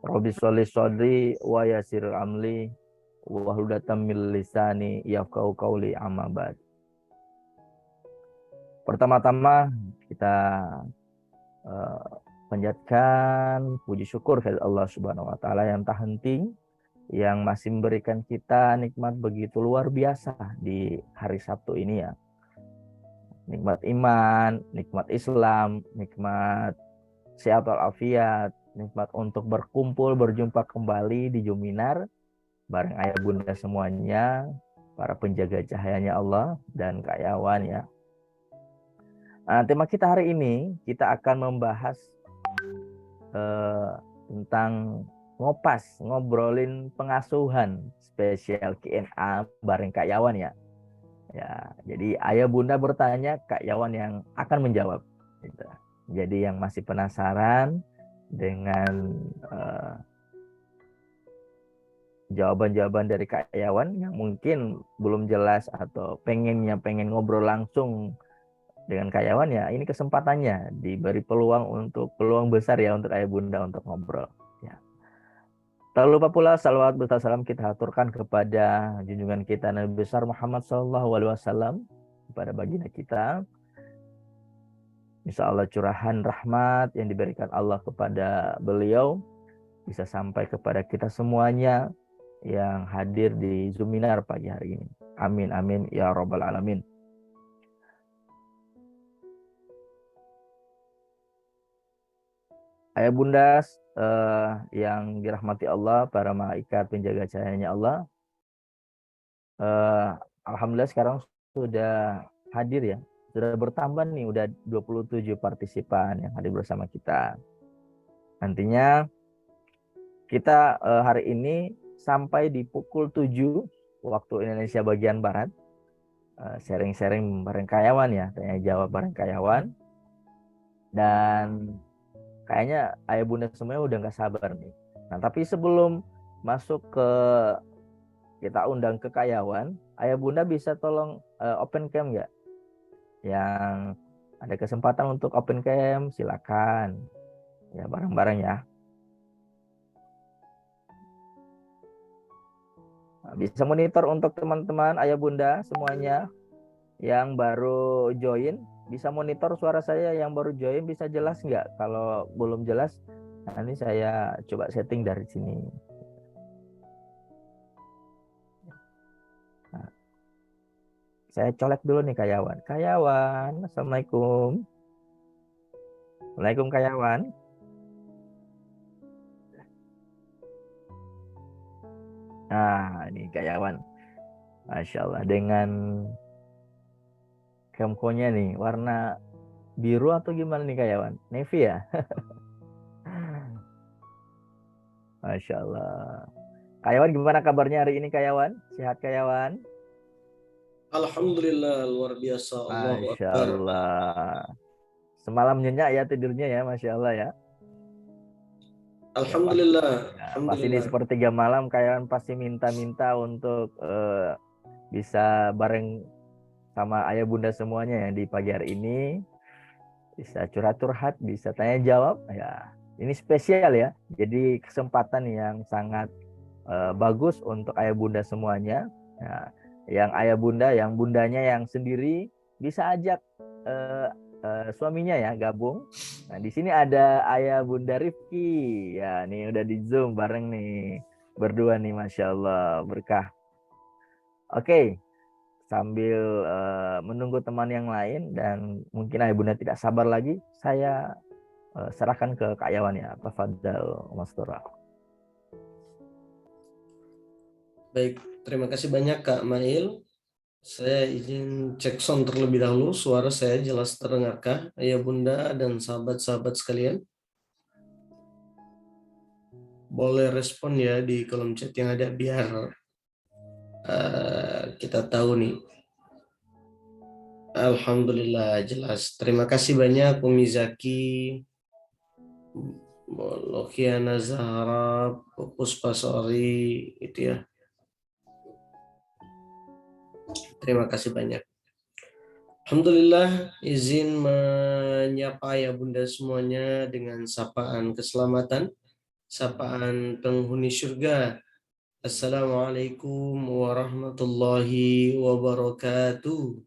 Rabbi sholli shodri wa yasir amli wa hludatan min lisani yafqahu qawli amma ba'd. Pertama-tama kita panjatkan puji syukur kepada Allah Subhanahu wa taala yang tak henti, yang masih memberikan kita nikmat begitu luar biasa di hari Sabtu ini ya. Nikmat iman, nikmat Islam, nikmat sehat walafiat, nikmat untuk berkumpul, berjumpa kembali di Juminar bareng ayah bunda semuanya, para penjaga cahayanya Allah dan Kak Yawan ya. Nah, tema kita hari ini kita akan membahas tentang ngobrolin pengasuhan spesial Q&A bareng Kak Yawan ya. Ya, jadi ayah bunda bertanya, Kak Yawan yang akan menjawab. Gitu. Jadi yang masih penasaran dengan jawaban-jawaban dari Kak Yawan yang mungkin belum jelas atau pengen ngobrol langsung dengan Kak Yawan ya, ini kesempatannya, diberi peluang besar ya untuk ayah bunda untuk ngobrol ya. Tak lupa pula salawat berserta salam kita aturkan kepada junjungan kita Nabi besar Muhammad SAW, kepada baginda kita. Insya Allah curahan rahmat yang diberikan Allah kepada beliau bisa sampai kepada kita semuanya yang hadir di Zuminar pagi hari ini. Amin amin ya rabbal alamin. Ayah bunda yang dirahmati Allah, para malaikat penjaga cahayanya Allah, alhamdulillah sekarang sudah hadir ya, sudah bertambah nih, udah 27 partisipan yang hadir bersama kita. Nantinya kita hari ini sampai di pukul 7 waktu Indonesia bagian Barat, sharing-sharing bareng Kak Yawan ya, tanya jawab bareng Kak Yawan. Dan kayaknya ayah bunda semuanya udah gak sabar nih. Nah, tapi sebelum masuk ke kita undang ke Kak Yawan, ayah bunda bisa tolong open cam nggak? Yang ada kesempatan untuk open cam, silakan. Ya, bareng-bareng ya. Nah, bisa monitor untuk teman-teman ayah bunda semuanya yang baru join, bisa monitor suara saya yang baru join, bisa jelas nggak? Kalau belum jelas, nanti saya coba setting dari sini. Nah, saya colek dulu nih Kak Yawan. Kak Yawan, Assalamualaikum. Waalaikumsalam Kak Yawan. Nah, ini Kak Yawan. Masya Allah, dengan Kemkonya nih, warna biru atau gimana nih Kak Yawan? Navy ya? Masya Allah. Kak Yawan, gimana kabarnya hari ini Kak Yawan? Sehat Kak Yawan? Alhamdulillah, luar biasa. Allahu Masya Akbar. Allah. Semalam nyenyak ya tidurnya ya, Masya Allah ya. Alhamdulillah. Ya, pasti di Alhamdulillah. sepertiga malam Kak Yawan pasti minta-minta untuk bisa bareng sama ayah bunda semuanya ya di pagi hari ini. Bisa curhat-curhat, bisa tanya jawab. Ya, ini spesial ya. Jadi kesempatan yang sangat bagus untuk ayah bunda semuanya. Ya, yang ayah bunda, yang bundanya yang sendiri bisa ajak suaminya ya gabung. Nah, di sini ada ayah bunda Rifki. Ya, nih udah di Zoom bareng nih. Berdua nih, Masya Allah, berkah. Oke, sambil menunggu teman yang lain dan mungkin ayah bunda tidak sabar lagi, saya serahkan ke Kak Yawan ya. Tafadhal Mas Tora. Baik, terima kasih banyak Kak Mail. Saya izin cek sound terlebih dahulu. Suara saya jelas terdengarkah, ayah bunda dan sahabat-sahabat sekalian? Boleh respon ya di kolom chat yang ada biar kita tahu nih. Alhamdulillah jelas. Terima kasih banyak Umi Zaki, Lokiana Zahra, Puspasori, itu ya. Terima kasih banyak. Alhamdulillah, izin menyapa ya bunda semuanya dengan sapaan keselamatan. sapaan penghuni surga. Assalamualaikum warahmatullahi wabarakatuh.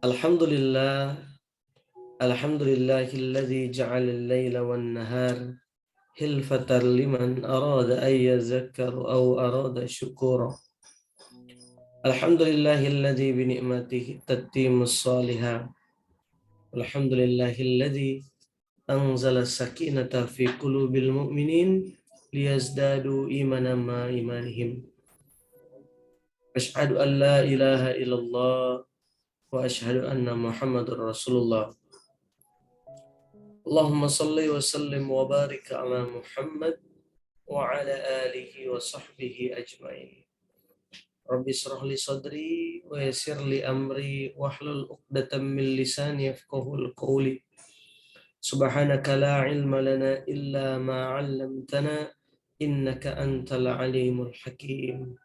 Alhamdulillah, alhamdulillahilladzi ja'ala al-laila wan-nahar hilfatan liman arada an yazakkara aw arada syukura. Alhamdulillahilladzi bi ni'matihi tatimmus shalihat. Alhamdulillahilladzi anzala sakinata fi qulubil mu'minin liyazdadu imanan ma imanihim. Asyhadu an la ilaha illallah wa asyhadu anna Muhammadar Rasulullah. Allahumma salli wa sallim wa barik ala Muhammad wa ala alihi wa sahbihi ajmain. Rabbi shrah li sadri wa yassir li amri wahlul 'uqdatam min lisani yafqahul qawli. Subhanaka la ilma lana illa ma 'allamtana innaka antal alimul hakim.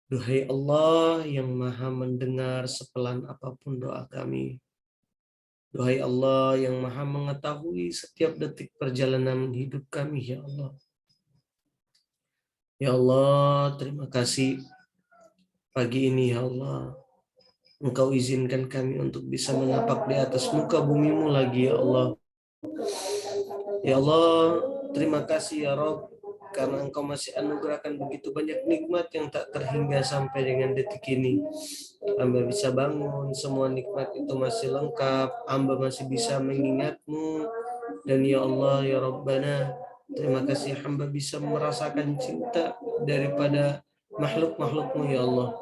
Duhai Allah yang maha mendengar sepelan apapun doa kami. Duhai Allah yang maha mengetahui setiap detik perjalanan hidup kami, ya Allah. Ya Allah, terima kasih pagi ini, ya Allah. Engkau izinkan kami untuk bisa menapak di atas muka bumi-Mu lagi, ya Allah. Ya Allah, terima kasih ya Rabb, karena Engkau masih anugerahkan begitu banyak nikmat yang tak terhingga sampai dengan detik ini. Hamba bisa bangun, semua nikmat itu masih lengkap, hamba masih bisa mengingat-Mu. Dan ya Allah, ya Rabbana, terima kasih hamba bisa merasakan cinta daripada makhluk-makhluk-Mu, ya Allah.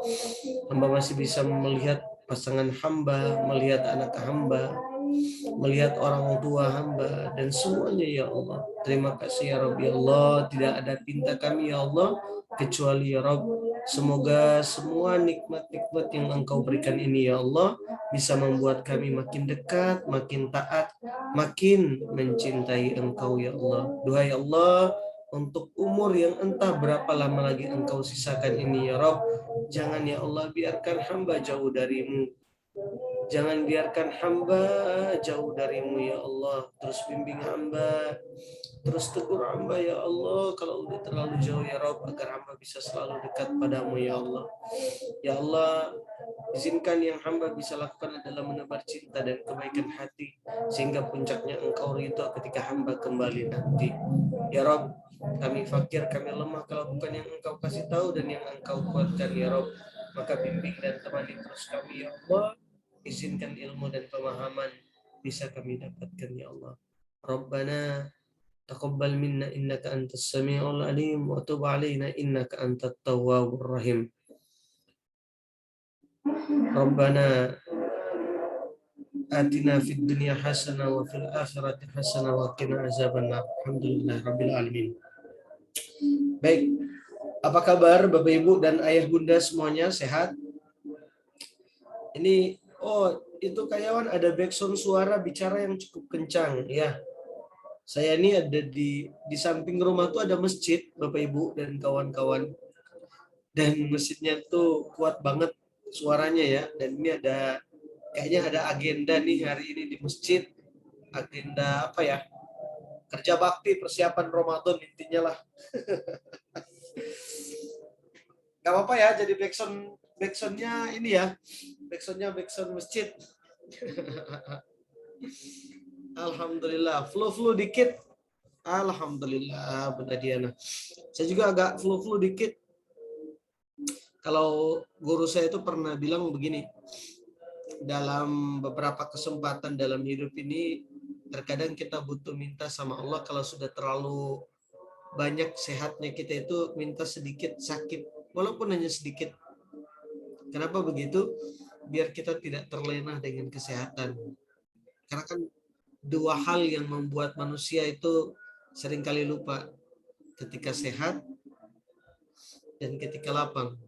Hamba masih bisa melihat pasangan hamba, melihat anak hamba, melihat orang tua hamba, dan semuanya, ya Allah. Terima kasih ya Rabbi Allah, tidak ada pinta kami, ya Allah, kecuali ya Rabb. Semoga semua nikmat-nikmat yang Engkau berikan ini, ya Allah, bisa membuat kami makin dekat, makin taat, makin mencintai Engkau, ya Allah. Duhai Allah, untuk umur yang entah berapa lama lagi Engkau sisakan ini, ya Rabb, jangan ya Allah biarkan hamba jauh dari-Mu. Jangan biarkan hamba jauh dari-Mu, ya Allah. Terus bimbing hamba, terus tegur hamba, ya Allah, kalau udah terlalu jauh, ya Rabb, agar hamba bisa selalu dekat padamu, ya Allah. Ya Allah, izinkan yang hamba bisa lakukan adalah menebar cinta dan kebaikan hati, sehingga puncaknya Engkau ridho ketika hamba kembali nanti. Ya Rabb, kami fakir, kami lemah, kalau bukan yang Engkau kasih tahu dan yang Engkau kuatkan, ya Rabb. Maka bimbing dan temani terus kami, ya Allah. Izinkan ilmu dan pemahaman bisa kami dapatkan, ya Allah. Rabbana taqabbal minna innaka antas samiul alim wa tub alaina innaka antat tawwabur rahim. Rabbana atina fid dunya hasanah wa fil akhirati hasanah wa qina azabannar. Alhamdulillah rabbil alamin. Baik, apa kabar Bapak Ibu dan Ayah Bunda semuanya, sehat? Ini itu kayawan ada backsound suara bicara yang cukup kencang ya. Saya ini ada di samping rumah tuh ada masjid, Bapak Ibu dan kawan-kawan. Dan masjidnya tuh kuat banget suaranya ya. Dan ini kayaknya ada agenda nih hari ini di masjid. Agenda apa ya? Kerja bakti persiapan Ramadan intinya lah. Gak apa-apa ya, jadi backsoundnya ini ya. Backsound masjid. Alhamdulillah, flu dikit. Alhamdulillah, Bunda Diana. Saya juga agak flu dikit. Kalau guru saya itu pernah bilang begini, dalam beberapa kesempatan dalam hidup ini, terkadang kita butuh minta sama Allah kalau sudah terlalu banyak sehatnya kita itu minta sedikit sakit, walaupun hanya sedikit. Kenapa begitu? Biar kita tidak terlena dengan kesehatan. Karena kan dua hal yang membuat manusia itu seringkali lupa, ketika sehat dan ketika lapang.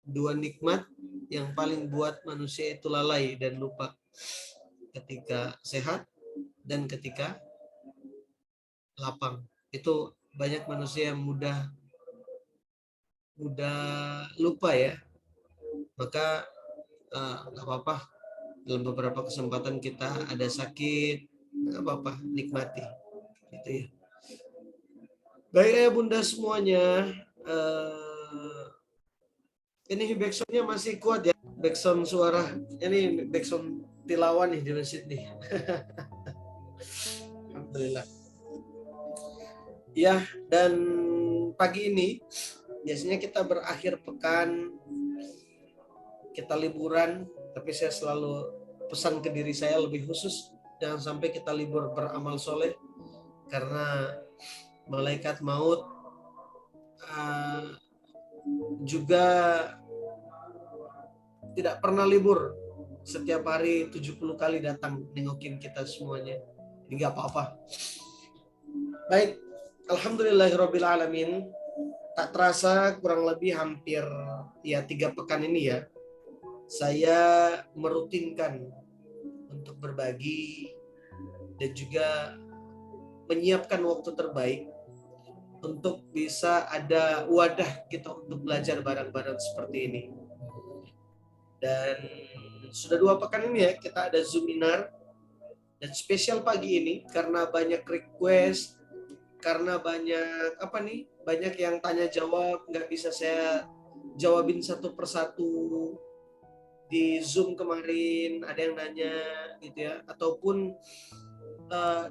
Dua nikmat yang paling buat manusia itu lalai dan lupa, ketika sehat dan ketika lapang. Itu banyak manusia yang mudah lupa ya. Maka nggak apa-apa, dalam beberapa kesempatan kita ada sakit, nggak apa-apa, nikmati. Gitu ya. Baik ya Bunda semuanya, ini backsoundnya masih kuat ya, backsound suara, ini backsound tilawan nih di masjid nih. Alhamdulillah. Ya, dan pagi ini biasanya kita berakhir pekan, kita liburan, tapi saya selalu pesan ke diri saya lebih khusus, jangan sampai kita libur beramal soleh, karena malaikat maut juga tidak pernah libur, setiap hari 70 kali datang nengokin kita semuanya. Ini gak apa-apa. Baik, alhamdulillahirrabbilalamin. Tak terasa kurang lebih hampir ya 3 pekan ini ya, saya merutinkan untuk berbagi dan juga menyiapkan waktu terbaik untuk bisa ada wadah kita untuk belajar bareng-bareng seperti ini. Dan sudah 2 pekan ini ya kita ada Zoominar, dan spesial pagi ini karena banyak request, karena banyak yang tanya jawab, nggak bisa saya jawabin satu persatu di Zoom kemarin, ada yang nanya gitu ya, ataupun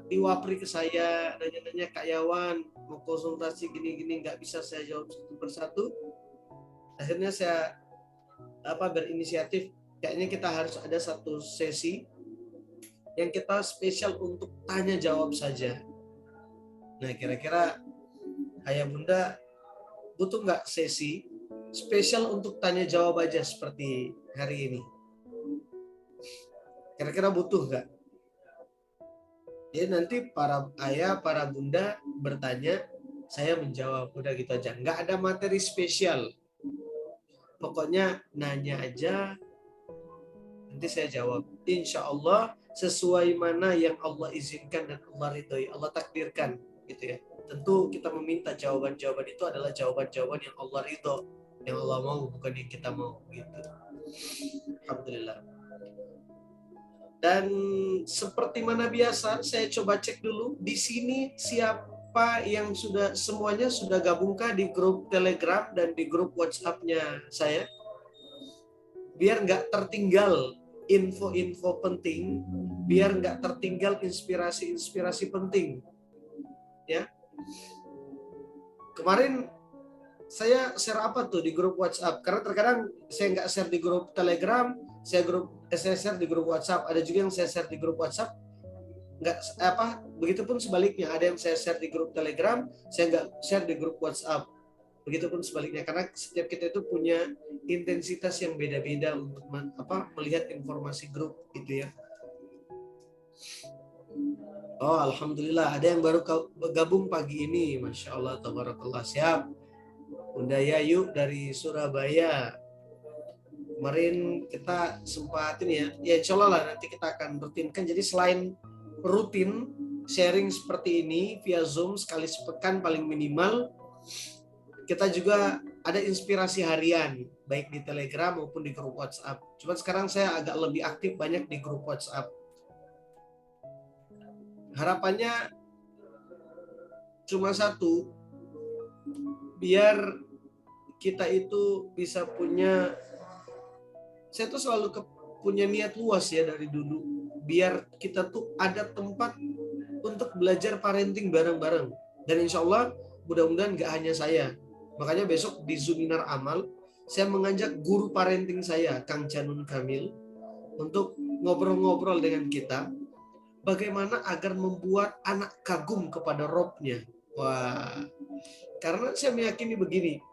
di Wapri ke saya nanya-nanya, Kak Yawan mau konsultasi gini-gini, nggak bisa saya jawab satu persatu. Akhirnya saya berinisiatif, kayaknya kita harus ada satu sesi yang kita spesial untuk tanya jawab saja. Nah, kira-kira Ayah Bunda butuh nggak sesi spesial untuk tanya jawab aja seperti hari ini? Kira-kira butuh nggak? Jadi nanti para ayah, para bunda bertanya, saya menjawab, udah gitu aja. Nggak ada materi spesial. Pokoknya nanya aja, nanti saya jawab. Insya Allah sesuai mana yang Allah izinkan dan Allah ridhoi, Allah takdirkan, gitu ya. Tentu kita meminta jawaban-jawaban itu adalah jawaban-jawaban yang Allah ridho, yang Allah mau, bukan yang kita mau, gitu. Alhamdulillah. Dan seperti mana biasa, saya coba cek dulu di sini siapa yang semuanya sudah gabungkah di grup Telegram dan di grup WhatsApp-nya saya, biar nggak tertinggal info-info penting, biar nggak tertinggal inspirasi-inspirasi penting. Ya, kemarin saya share apa tuh di grup WhatsApp, karena terkadang saya nggak share di grup Telegram, saya share di grup WhatsApp. Ada juga yang saya share di grup WhatsApp, begitupun sebaliknya, ada yang saya share di grup Telegram, saya nggak share di grup WhatsApp. Begitupun sebaliknya, karena setiap kita itu punya intensitas yang beda-beda untuk melihat informasi grup, gitu ya. Oh, alhamdulillah ada yang baru gabung pagi ini, masya Allah, tabarakallah. Siap, Bunda Yayu dari Surabaya. Kemarin kita sempat ini ya insya Allah lah nanti kita akan rutinkan. Jadi selain rutin sharing seperti ini via Zoom sekali sepekan paling minimal, kita juga ada inspirasi harian baik di Telegram maupun di grup WhatsApp. Cuma sekarang saya agak lebih aktif banyak di grup WhatsApp. Harapannya cuma satu, biar kita itu bisa punya, saya tuh selalu punya niat luas ya dari dulu, biar kita tuh ada tempat untuk belajar parenting bareng-bareng. Dan insya Allah mudah-mudahan nggak hanya saya. Makanya besok di Zoominar Amal, saya mengajak guru parenting saya, Kang Janun Kamil, untuk ngobrol-ngobrol dengan kita, bagaimana agar membuat anak kagum kepada Robnya. Wah, karena saya meyakini begini,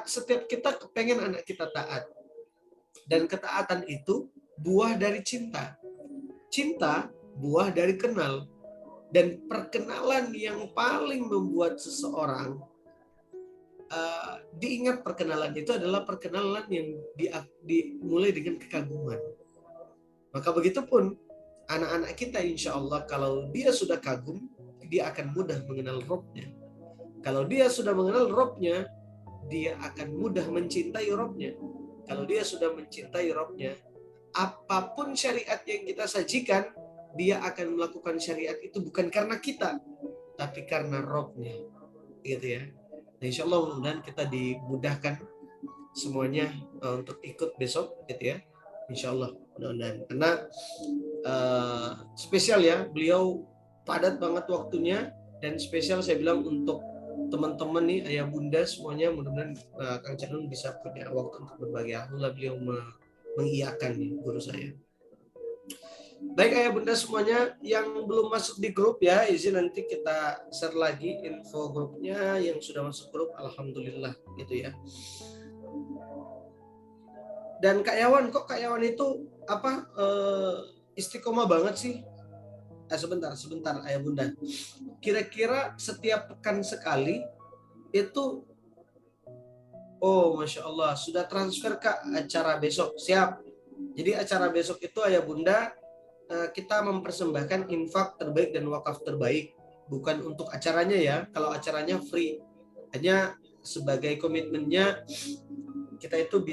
setiap kita kepengen anak kita taat. Dan ketaatan itu buah dari cinta. Cinta buah dari kenal. Dan perkenalan yang paling membuat seseorang diingat perkenalan itu adalah perkenalan yang dimulai dengan kekaguman. Maka begitupun anak-anak kita insya Allah, kalau dia sudah kagum, dia akan mudah mengenal Robnya. Kalau dia sudah mengenal Robnya, dia akan mudah mencintai Robnya. Kalau dia sudah mencintai Robnya, apapun syariat yang kita sajikan, dia akan melakukan syariat itu bukan karena kita, tapi karena Robnya, gitu ya. Nah, insya Allah mudah-mudahan kita dimudahkan semuanya untuk ikut besok, gitu ya. Insya Allah mudah-mudahan. Karena spesial ya, beliau padat banget waktunya, dan spesial saya bilang untuk teman-teman nih, ayah bunda semuanya, mudah-mudahan Kang Canun bisa punya waktu untuk berbagi. Alhamdulillah beliau mengiyakan nih guru saya. Baik ayah bunda semuanya yang belum masuk di grup ya, izin nanti kita share lagi info grupnya. Yang sudah masuk grup alhamdulillah gitu ya. Dan Kak Yawan, kok Kak Yawan itu apa istiqomah banget sih? Sebentar ayah bunda. Kira-kira setiap pekan sekali itu, oh Masya Allah, sudah transfer ke acara besok, siap. Jadi acara besok itu ayah bunda, kita mempersembahkan infak terbaik dan wakaf terbaik, bukan untuk acaranya ya. Kalau acaranya free, hanya sebagai komitmennya kita itu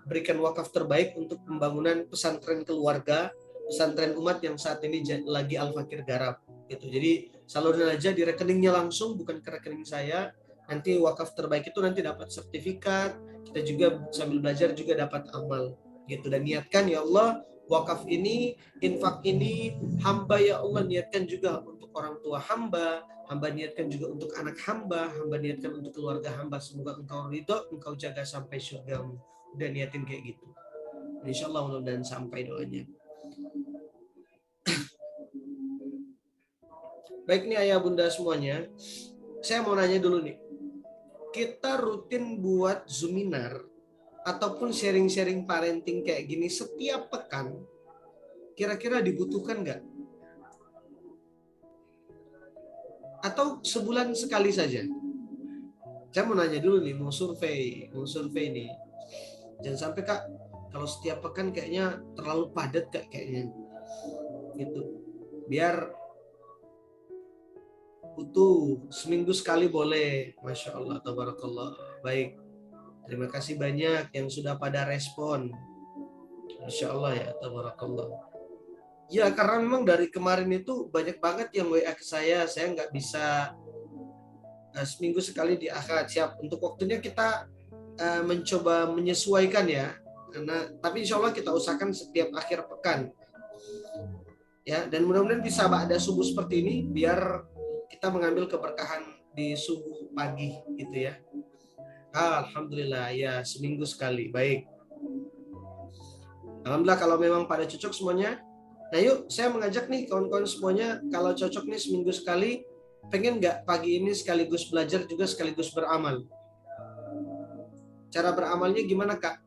berikan wakaf terbaik untuk pembangunan pesantren keluarga, pesantren umat yang saat ini lagi Al-Fakir garap gitu. Jadi salurin aja di rekeningnya langsung, bukan ke rekening saya. Nanti wakaf terbaik itu nanti dapat sertifikat, kita juga sambil belajar juga dapat amal gitu. Dan niatkan ya Allah, wakaf ini, infak ini, hamba ya Allah niatkan juga untuk orang tua hamba niatkan juga untuk anak hamba niatkan untuk keluarga hamba. Semoga engkau ridho, engkau jaga sampai surgamu. Udah niatin kayak gitu. Insya Allah mudah-mudahan sampai doanya. Baik nih ayah bunda semuanya, saya mau nanya dulu nih. Kita rutin buat Zoominar ataupun sharing-sharing parenting kayak gini setiap pekan, kira-kira dibutuhkan nggak? Atau sebulan sekali saja? Saya mau nanya dulu nih, mau survei nih. Jangan sampai Kak, kalau setiap pekan kayaknya terlalu padat Kak kayaknya. Gitu. Biar butuh seminggu sekali boleh. Masya Allah, tabarakallah. Baik. Terima kasih banyak yang sudah pada respon. Masya Allah ya, tabarakallah. Ya karena memang dari kemarin itu banyak banget yang WA ke saya nggak bisa seminggu sekali di akad. Siap, untuk waktunya kita mencoba menyesuaikan ya. Tapi insya Allah kita usahakan setiap akhir pekan. Ya, dan mudah-mudahan bisa ada subuh seperti ini biar kita mengambil keberkahan di subuh pagi gitu ya. Alhamdulillah ya, seminggu sekali. Baik. Alhamdulillah kalau memang pada cocok semuanya. Nah yuk, saya mengajak nih kawan-kawan semuanya, kalau cocok nih seminggu sekali, pengen nggak pagi ini sekaligus belajar juga sekaligus beramal? Cara beramalnya gimana Kak?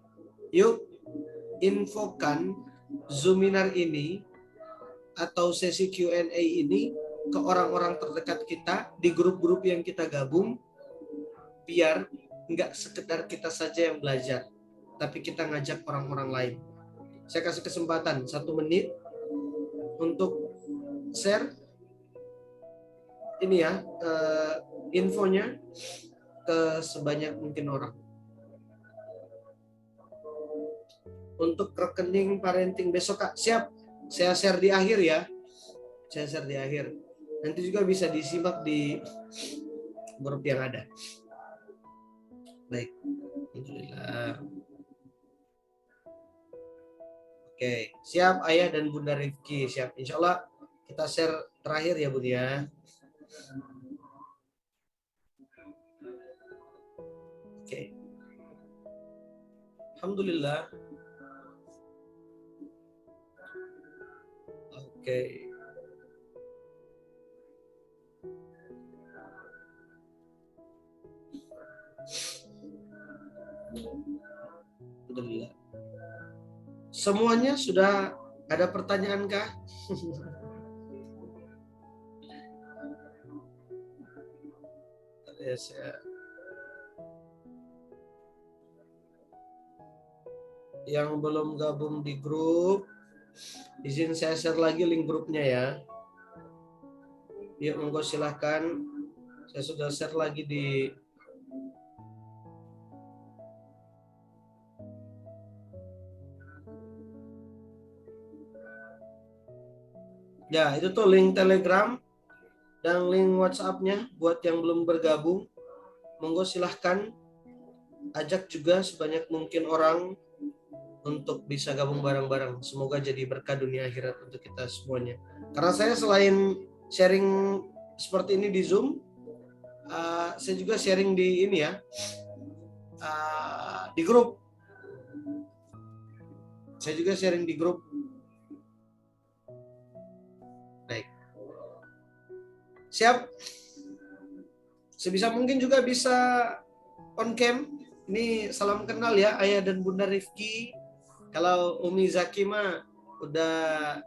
Yuk, infokan Zoominar ini atau sesi Q&A ini ke orang-orang terdekat kita di grup-grup yang kita gabung, biar nggak sekedar kita saja yang belajar, tapi kita ngajak orang-orang lain. Saya kasih kesempatan 1 menit untuk share ini ya, infonya ke sebanyak mungkin orang. Untuk rekening parenting besok Kak, siap. Saya share di akhir ya. Saya share di akhir. Nanti juga bisa disimak di grup yang ada. Baik. Alhamdulillah. Oke, siap Ayah dan Bunda Rifki, siap. Insya Allah kita share terakhir ya Bunda ya. Oke. Alhamdulillah. Oke. Alhamdulillah. Semuanya sudah ada pertanyaan kah? Yes, ya. Yang belum gabung di grup, izin saya share lagi link grupnya ya. Yuk monggo silahkan. Saya sudah share lagi di Ya, itu tuh link Telegram dan link WhatsApp-nya buat yang belum bergabung. Monggo silahkan ajak juga sebanyak mungkin orang untuk bisa gabung bareng-bareng. Semoga jadi berkah dunia akhirat untuk kita semuanya. Karena saya selain sharing seperti ini di Zoom, saya juga sharing di ini ya, di grup. Saya juga sharing di grup. Baik. Siap. Sebisa mungkin juga bisa on cam. Ini salam kenal ya, Ayah dan Bunda Rifki. Kalau Umi Zaki mah udah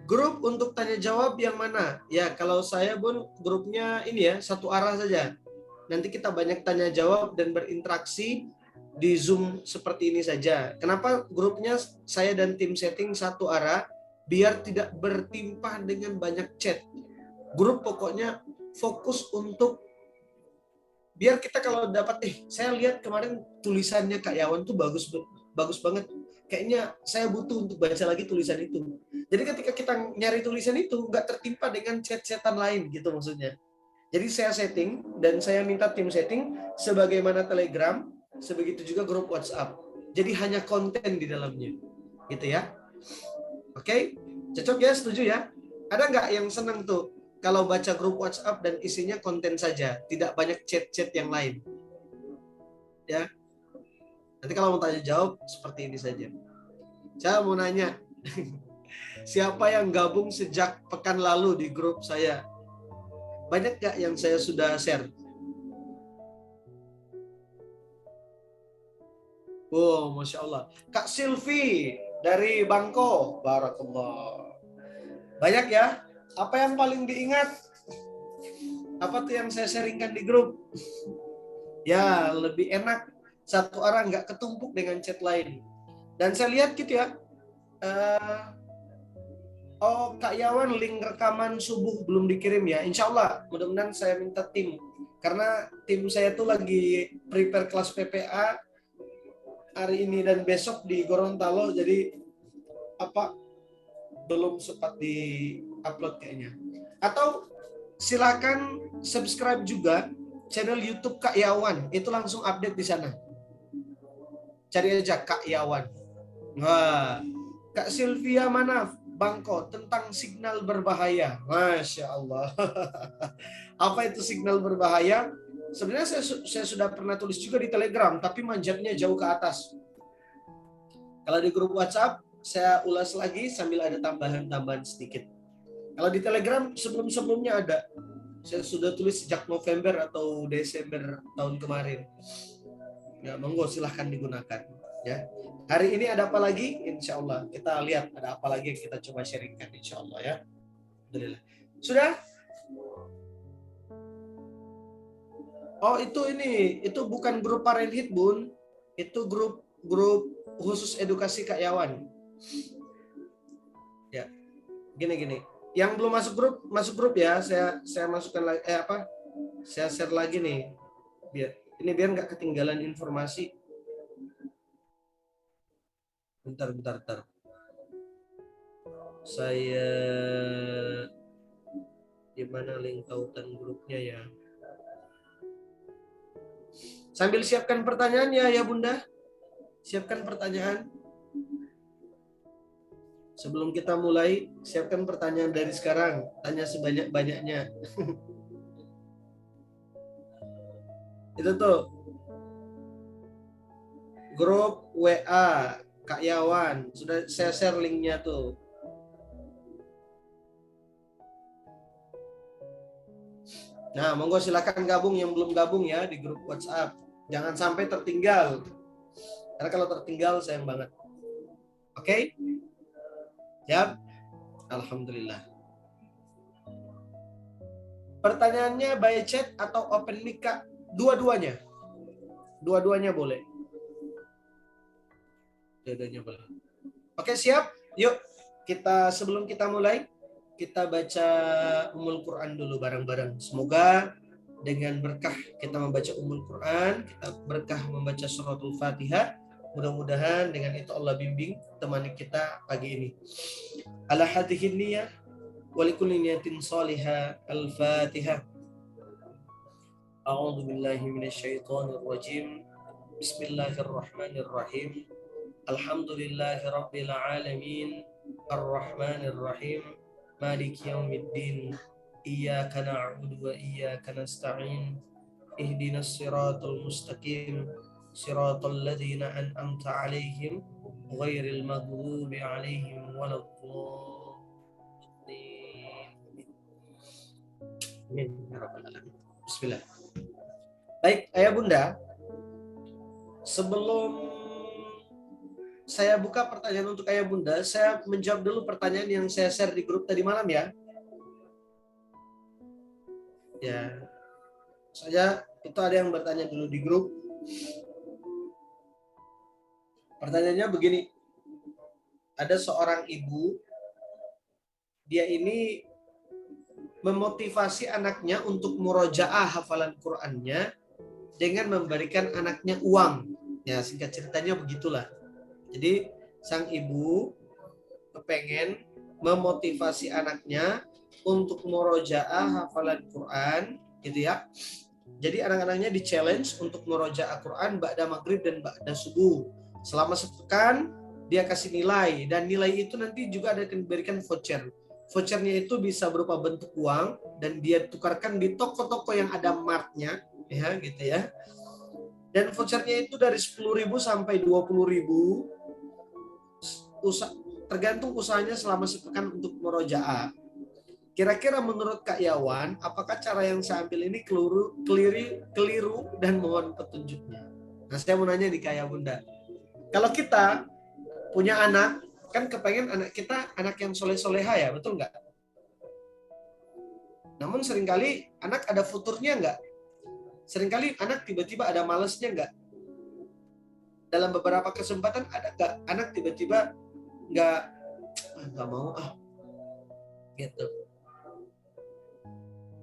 grup untuk tanya jawab yang mana? Ya, kalau saya pun grupnya ini ya, satu arah saja. Nanti kita banyak tanya jawab dan berinteraksi di Zoom seperti ini saja. Kenapa grupnya saya dan tim setting satu arah? Biar tidak bertimpah dengan banyak chat. Grup pokoknya fokus untuk biar kita kalau dapat saya lihat kemarin tulisannya Kak Yawan tuh bagus banget. Kayaknya saya butuh untuk baca lagi tulisan itu. Jadi ketika kita nyari tulisan itu nggak tertimpa dengan chat-chatan lain gitu maksudnya. Jadi saya setting dan saya minta tim setting sebagaimana Telegram, sebegitu juga grup WhatsApp. Jadi hanya konten di dalamnya. Gitu ya. Oke? Cocok ya? Setuju ya? Ada nggak yang senang tuh kalau baca grup WhatsApp dan isinya konten saja, tidak banyak chat-chat yang lain? Ya. Nanti kalau mau tanya jawab seperti ini saja. Saya mau nanya, siapa yang gabung sejak pekan lalu di grup saya? Banyak nggak yang saya sudah share? Oh, Masya Allah. Kak Silvi dari Bangko. Barakallah. Banyak ya. Apa yang paling diingat? Apa tuh yang saya sharingkan di grup? Ya, lebih enak satu orang nggak ketumpuk dengan chat lain. Dan saya lihat gitu ya. Kak Yawan, link rekaman subuh belum dikirim ya. Insya Allah, mudah-mudahan saya minta tim. Karena tim saya tuh lagi prepare kelas PPA hari ini dan besok di Gorontalo. Jadi belum sempat di-upload kayaknya. Atau silakan subscribe juga channel YouTube Kak Yawan. Itu langsung update di sana. Cari aja Kak Yawan. Wah, Kak Sylvia Manaf, Bangko, tentang signal berbahaya. Masya Allah. Apa itu signal berbahaya? Sebenarnya saya sudah pernah tulis juga di Telegram, tapi manjatnya jauh ke atas. Kalau di grup WhatsApp, saya ulas lagi sambil ada tambahan-tambahan sedikit. Kalau di Telegram, sebelum-sebelumnya ada. Saya sudah tulis sejak November atau Desember tahun kemarin. Ya, monggo silahkan digunakan. Ya. Hari ini ada apa lagi? Insya Allah. Kita lihat ada apa lagi yang kita coba sharingkan. Insya Allah ya. Alhamdulillah. Sudah? Oh itu bukan grup Parenthood Bun. Itu grup khusus edukasi Kak Yawan. Ya. Gini. Yang belum masuk grup ya. Saya masukkan lagi Saya share lagi nih. Biar nggak ketinggalan informasi. Bentar. Saya gimana link tautan grupnya ya? Sambil siapkan pertanyaannya ya Bunda. Siapkan pertanyaan. Sebelum kita mulai, siapkan pertanyaan dari sekarang. Tanya sebanyak-banyaknya. Itu tuh. Grup WA Kak Yawan. Sudah saya share linknya tuh. Nah, monggo silakan gabung yang belum gabung ya di grup WhatsApp. Jangan sampai tertinggal. Karena kalau tertinggal sayang banget. Oke? Ya. Alhamdulillah. Pertanyaannya by chat atau open mic Kak? Dua-duanya. Dua-duanya boleh. Dua-duanya boleh. Oke, siap? Yuk, sebelum kita mulai, kita baca Ummul Quran dulu bareng-bareng. Semoga dengan berkah kita membaca Ummul Quran, kita berkah membaca suratul Fatihah, mudah-mudahan dengan itu Allah bimbing temani kita pagi ini. Ala hadhihi niyah wa likulli niyatin salihah. Al-Fatihah. A'udzu billahi minasyaitonir rajim. Bismillahirrahmanirrahim. Alhamdulillahi rabbil alamin. Ar-Rahmanir Rahim. Maliki yaumiddin. Iyyaka na'budu wa iyyaka nasta'in. Ihdinas siratal mustaqim. Siratal ladzina an'amta 'alaihim ghairil maghdubi 'alaihim waladdallin. Amin ya rabbal alamin. Bismillah. Baik, Ayah Bunda, sebelum saya buka pertanyaan untuk Ayah Bunda, saya menjawab dulu pertanyaan yang saya share di grup tadi malam ya. Ya, saja itu ada yang bertanya dulu di grup. Pertanyaannya begini, ada seorang ibu, dia ini memotivasi anaknya untuk murojaah hafalan Qur'annya dengan memberikan anaknya uang. Ya, singkat ceritanya begitulah. Jadi sang ibu kepengen memotivasi anaknya untuk murojaah hafalan Quran, gitu ya. Jadi anak-anaknya di challenge untuk murojaah Quran ba'da maghrib dan ba'da subuh. Selama sepekan dia kasih nilai, dan nilai itu nanti juga ada diberikan voucher. Vouchernya itu bisa berupa bentuk uang dan dia tukarkan di toko-toko yang ada marknya, ya gitu ya. Dan vouchernya itu dari 10.000 sampai 20.000, tergantung usahanya selama sepekan untuk murojaah. Kira-kira menurut Kak Yawan, apakah cara yang saya ambil ini keliru dan mohon petunjuknya? Nah, saya mau nanya di Kak Bunda. Kalau kita punya anak, kan kepengen anak kita anak yang soleh-soleha ya, betul nggak? Namun seringkali anak ada futurnya nggak? Seringkali anak tiba-tiba ada malesnya nggak? Dalam beberapa kesempatan ada nggak anak tiba-tiba nggak mau gitu.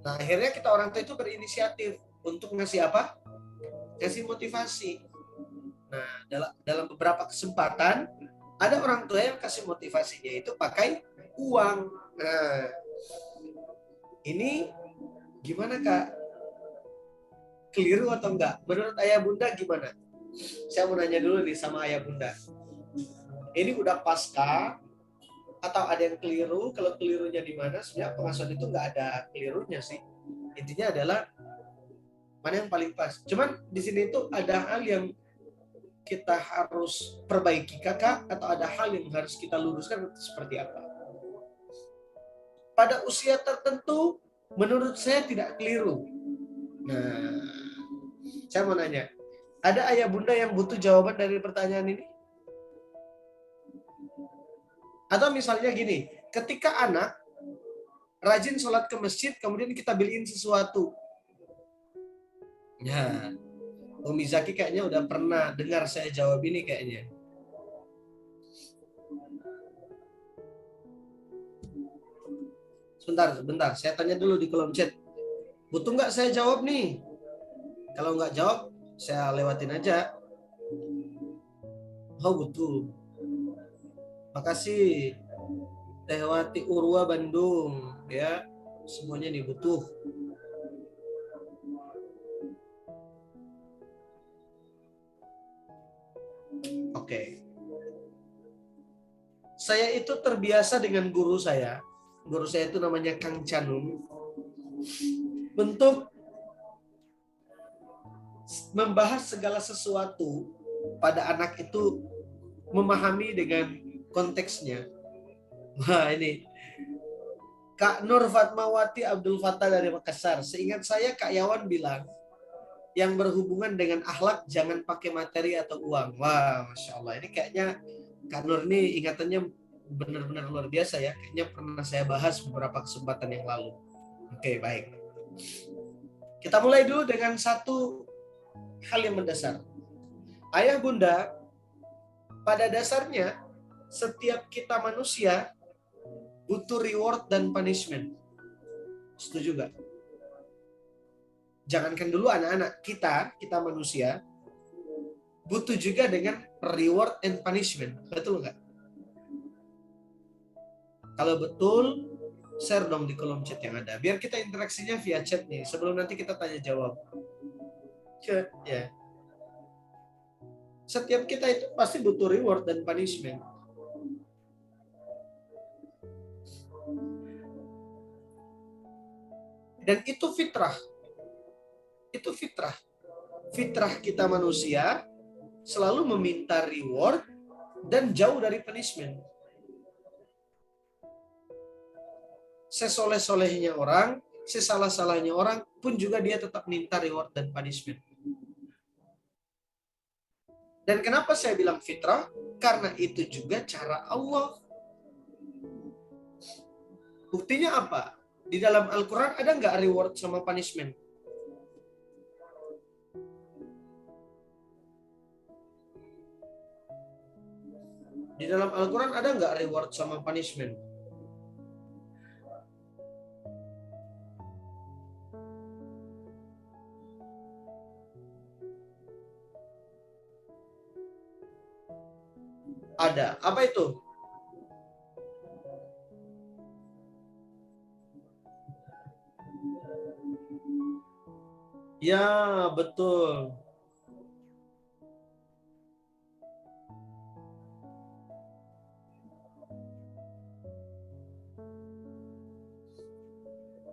Nah, akhirnya kita orang tua itu berinisiatif untuk ngasih apa? Ngasih motivasi. Nah, dalam beberapa kesempatan ada orang tua yang kasih motivasinya itu pakai uang. Nah, ini gimana Kak? Keliru atau enggak? Menurut Ayah Bunda gimana? Saya mau nanya dulu nih sama Ayah Bunda. Ini udah pasca atau ada yang keliru? Kalau kelirunya di mana? Sebenarnya pengasuhan itu nggak ada kelirunya sih. Intinya adalah mana yang paling pas. Cuman di sini itu ada hal yang kita harus perbaiki Kakak, atau ada hal yang harus kita luruskan seperti apa? Pada usia tertentu menurut saya tidak keliru. Nah, saya mau nanya, ada Ayah Bunda yang butuh jawaban dari pertanyaan ini? Atau misalnya gini, ketika anak rajin sholat ke masjid, kemudian kita beliin sesuatu. Ya, Umi Zaki kayaknya udah pernah dengar saya jawab ini kayaknya. Sebentar, saya tanya dulu di kolom chat. Butuh nggak saya jawab nih? Kalau nggak jawab, saya lewatin aja. Oh, butuh. Makasih Tehwati Urwa Bandung, ya. Semuanya nih butuh. Oke. Saya itu terbiasa dengan guru saya. Guru saya itu namanya Kang Canum. Untuk membahas segala sesuatu pada anak itu memahami dengan konteksnya. Wah, ini Kak Nur Fatmawati Abdul Fattah dari Makassar. Seingat saya Kak Yawan bilang, yang berhubungan dengan akhlak jangan pakai materi atau uang. Wah, Masya Allah. Ini kayaknya Kak Nur ini ingatannya benar-benar luar biasa ya. Kayaknya pernah saya bahas beberapa kesempatan yang lalu. Oke, baik. Kita mulai dulu dengan satu hal yang mendasar. Ayah Bunda, pada dasarnya setiap kita manusia butuh reward dan punishment. Setuju gak? Jangankan dulu anak-anak, kita manusia butuh juga dengan reward and punishment. Betul nggak? Kalau betul, Share dong di kolom chat yang ada. Biar kita interaksinya via chat nih. Sebelum nanti kita tanya jawab. Chat ya. Setiap kita itu pasti butuh reward dan punishment. Dan itu fitrah. Itu fitrah. Fitrah kita manusia selalu meminta reward dan jauh dari punishment. Sesoleh-solehnya orang, sesalah-salahnya orang pun juga dia tetap minta reward dan punishment. Dan kenapa saya bilang fitrah? Karena itu juga cara Allah. Buktinya apa? Di dalam Al-Quran ada nggak reward sama punishment? Di dalam Al-Quran ada nggak reward sama punishment? Ada. Apa itu? Ya, betul.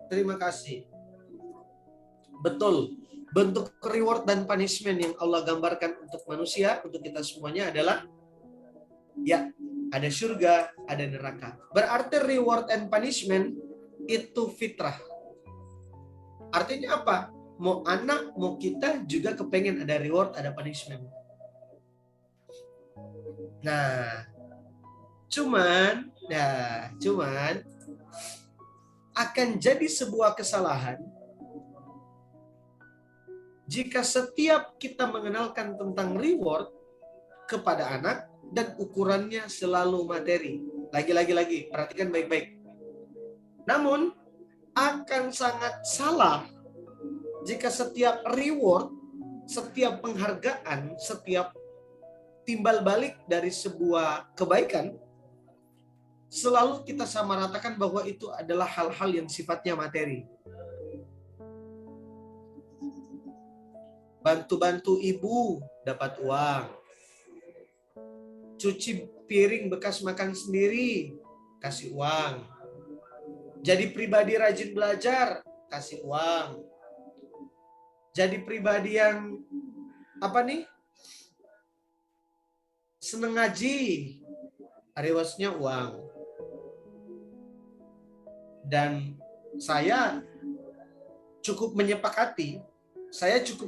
Terima kasih. Betul. Bentuk reward dan punishment yang Allah gambarkan untuk manusia, untuk kita semuanya adalah ya, ada surga, ada neraka. Berarti reward and punishment itu fitrah. Artinya apa? Mau anak, mau kita juga kepengen ada reward, ada punishment. Nah, cuman akan jadi sebuah kesalahan jika setiap kita mengenalkan tentang reward kepada anak dan ukurannya selalu materi. Lagi, perhatikan baik-baik. Namun, akan sangat salah jika setiap reward, setiap penghargaan, setiap timbal balik dari sebuah kebaikan, selalu kita samaratakan bahwa itu adalah hal-hal yang sifatnya materi. Bantu-bantu ibu dapat uang. Cuci piring bekas makan sendiri, kasih uang. Jadi pribadi rajin belajar, kasih uang. Jadi pribadi yang seneng ngaji, rewardnya uang. Dan saya cukup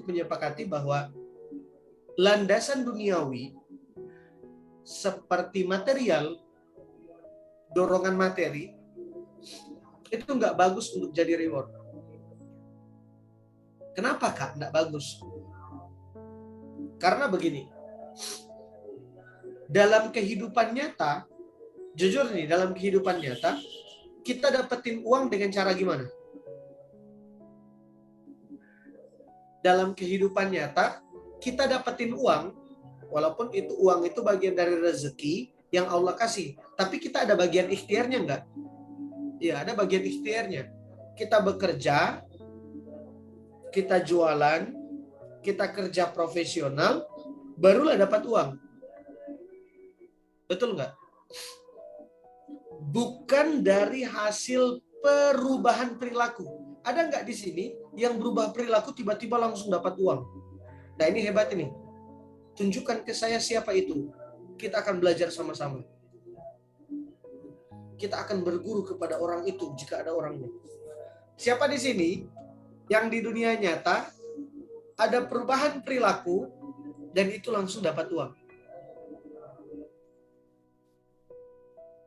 menyepakati bahwa landasan duniawi seperti material, dorongan materi, itu nggak bagus untuk jadi reward. Kenapa Kak nggak bagus? Karena begini, dalam kehidupan nyata, jujur nih, dalam kehidupan nyata, kita dapetin uang dengan cara gimana? Dalam kehidupan nyata, kita dapetin uang, walaupun uang itu bagian dari rezeki yang Allah kasih. Tapi kita ada bagian ikhtiarnya enggak? Ya, ada bagian ikhtiarnya. Kita bekerja, kita jualan, kita kerja profesional, barulah dapat uang. Betul enggak? Bukan dari hasil perubahan perilaku. Ada nggak di sini yang berubah perilaku tiba-tiba langsung dapat uang? Nah, ini hebat ini. Tunjukkan ke saya siapa itu. Kita akan belajar sama-sama. Kita akan berguru kepada orang itu jika ada orangnya. Siapa di sini yang di dunia nyata ada perubahan perilaku dan itu langsung dapat uang?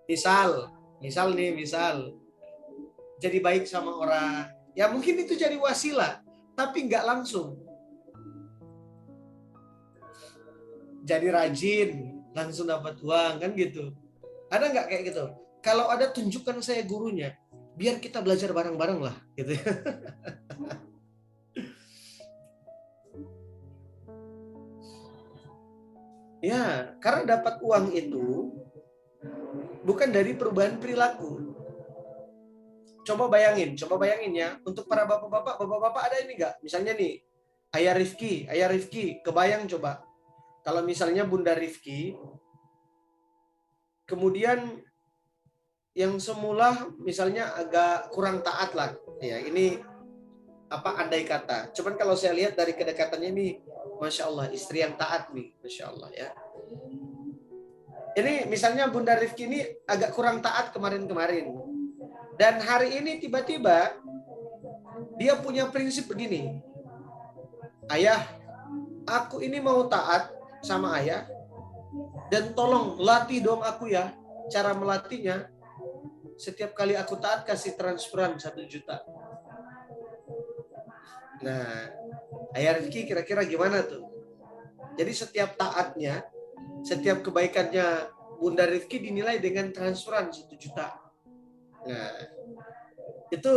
Misal jadi baik sama orang. Ya mungkin itu jadi wasilah, tapi nggak langsung. Jadi rajin, langsung dapat uang, kan gitu. Ada nggak kayak gitu? Kalau ada, tunjukkan saya gurunya, biar kita belajar bareng-bareng lah, gitu. Ya, karena dapat uang itu bukan dari perubahan perilaku. coba bayangin ya, untuk para bapak-bapak ada ini nggak? Misalnya nih, Ayah Rifki, kebayang coba. Kalau misalnya Bunda Rifki, kemudian yang semula misalnya agak kurang taat lah, ya ini andai kata. Cuman kalau saya lihat dari kedekatannya nih, Masya Allah, istri yang taat nih, Masya Allah ya. Ini misalnya Bunda Rifki ini agak kurang taat kemarin-kemarin. Dan hari ini tiba-tiba dia punya prinsip begini. Ayah, aku ini mau taat sama ayah. Dan tolong latih dong aku ya. Cara melatihnya, setiap kali aku taat kasih transferan 1 juta. Nah, Ayah Rifki kira-kira gimana tuh? Jadi setiap taatnya, setiap kebaikannya Bunda Rifki dinilai dengan transferan 1 juta. Nah, itu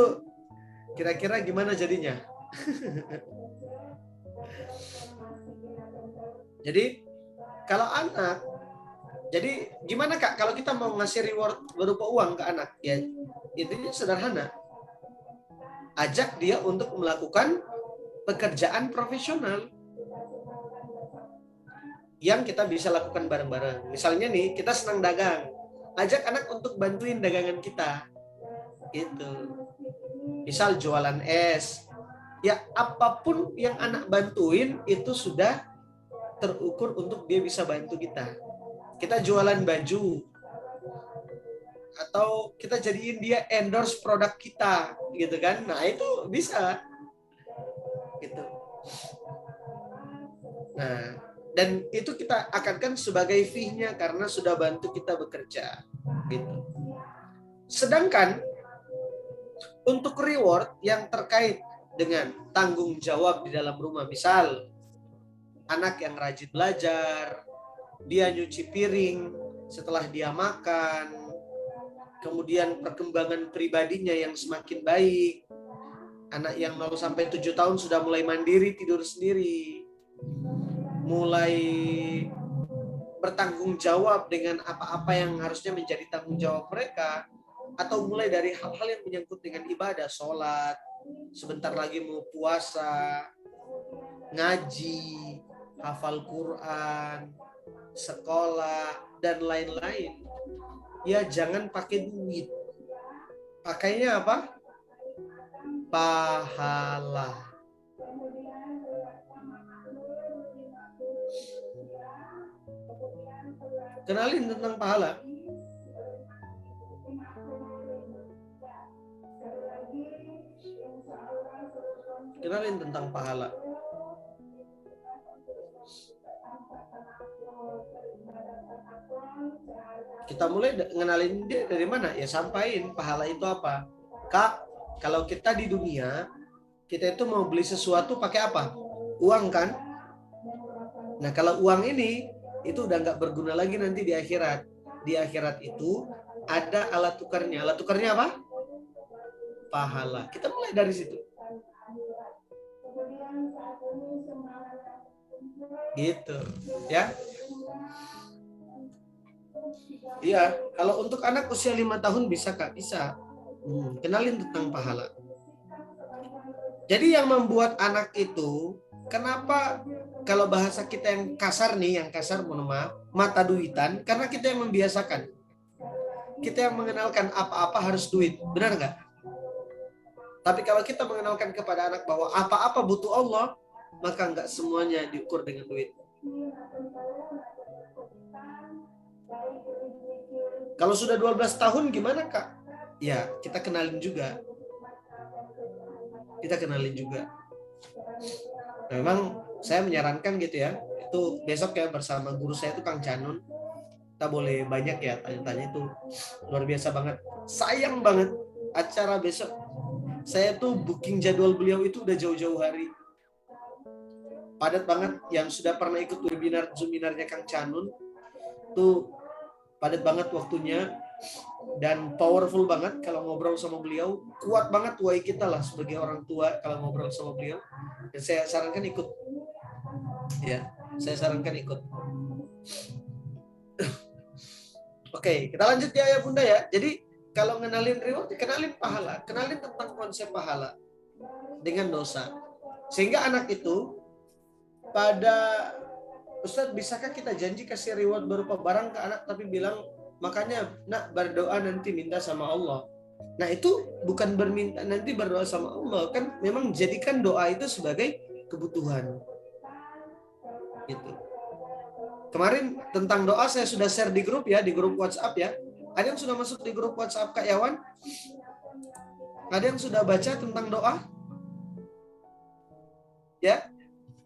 kira-kira gimana jadinya? Jadi kalau anak, jadi gimana Kak kalau kita mau ngasih reward berupa uang ke anak? Ya intinya sederhana. Ajak dia untuk melakukan pekerjaan profesional yang kita bisa lakukan bareng-bareng. Misalnya nih, kita senang dagang. Ajak anak untuk bantuin dagangan kita. Gitu. Misal jualan es. Ya apapun yang anak bantuin itu sudah terukur untuk dia bisa bantu kita. Kita jualan baju. Atau kita jadiin dia endorse produk kita. Gitu kan. Nah itu bisa. Gitu. Nah, dan itu kita akankan sebagai fee-nya karena sudah bantu kita bekerja. Gitu. Sedangkan untuk reward yang terkait dengan tanggung jawab di dalam rumah, misal anak yang rajin belajar, dia nyuci piring setelah dia makan, kemudian perkembangan pribadinya yang semakin baik, anak yang 0 sampai 7 tahun sudah mulai mandiri, tidur sendiri, mulai bertanggung jawab dengan apa-apa yang harusnya menjadi tanggung jawab mereka, atau mulai dari hal-hal yang menyangkut dengan ibadah, sholat, sebentar lagi mau puasa, ngaji, hafal Quran, sekolah, dan lain-lain. Ya jangan pakai duit. Pakainya apa? Pahala. Kenalin tentang pahala. Kenalin tentang pahala. Kita mulai ngenalin dia dari mana? Ya sampaikan pahala itu apa. Kak, kalau kita di dunia, kita itu mau beli sesuatu pakai apa? Uang kan? Nah kalau uang ini, itu udah nggak berguna lagi nanti di akhirat. Di akhirat itu ada alat tukarnya. Alat tukarnya apa? Pahala. Kita mulai dari situ. Gitu ya. Iya, kalau untuk anak usia 5 tahun bisa Kak, bisa. Kenalin tentang pahala. Jadi yang membuat anak itu, kenapa kalau bahasa kita yang kasar nih, mohon maaf, mata duitan, karena kita yang membiasakan. Kita yang mengenalkan apa-apa harus duit, benar nggak? Tapi kalau kita mengenalkan kepada anak bahwa apa-apa butuh Allah, maka nggak semuanya diukur dengan duit. Kalau sudah 12 tahun gimana Kak? Ya, kita kenalin juga. Memang saya menyarankan gitu ya. Itu besok ya bersama guru saya itu Kang Canun. Kita boleh banyak ya tanya-tanya, itu luar biasa banget. Sayang banget acara besok. Saya tuh booking jadwal beliau itu udah jauh-jauh hari. Padat banget. Yang sudah pernah ikut webinar Zoom-nya Kang Canun tuh padat banget waktunya dan powerful banget kalau ngobrol sama beliau. Kuat banget why kita lah sebagai orang tua kalau ngobrol sama beliau. Dan saya sarankan ikut. Ya, saya sarankan ikut. Oke, kita lanjut ya Bunda ya. Jadi Kalau ngenalin reward, kenalin pahala, kenalin tentang konsep pahala dengan dosa. Sehingga anak itu pada, Ustadz, bisakah kita janji kasih reward berupa barang ke anak tapi bilang, makanya nak berdoa nanti minta sama Allah. Nah itu bukan berminta nanti berdoa sama Allah, kan memang jadikan doa itu sebagai kebutuhan. Gitu. Kemarin tentang doa saya sudah share di grup ya, di grup WhatsApp ya. Ada yang sudah masuk di grup WhatsApp Kak Yawan? Ada yang sudah baca tentang doa? Ya?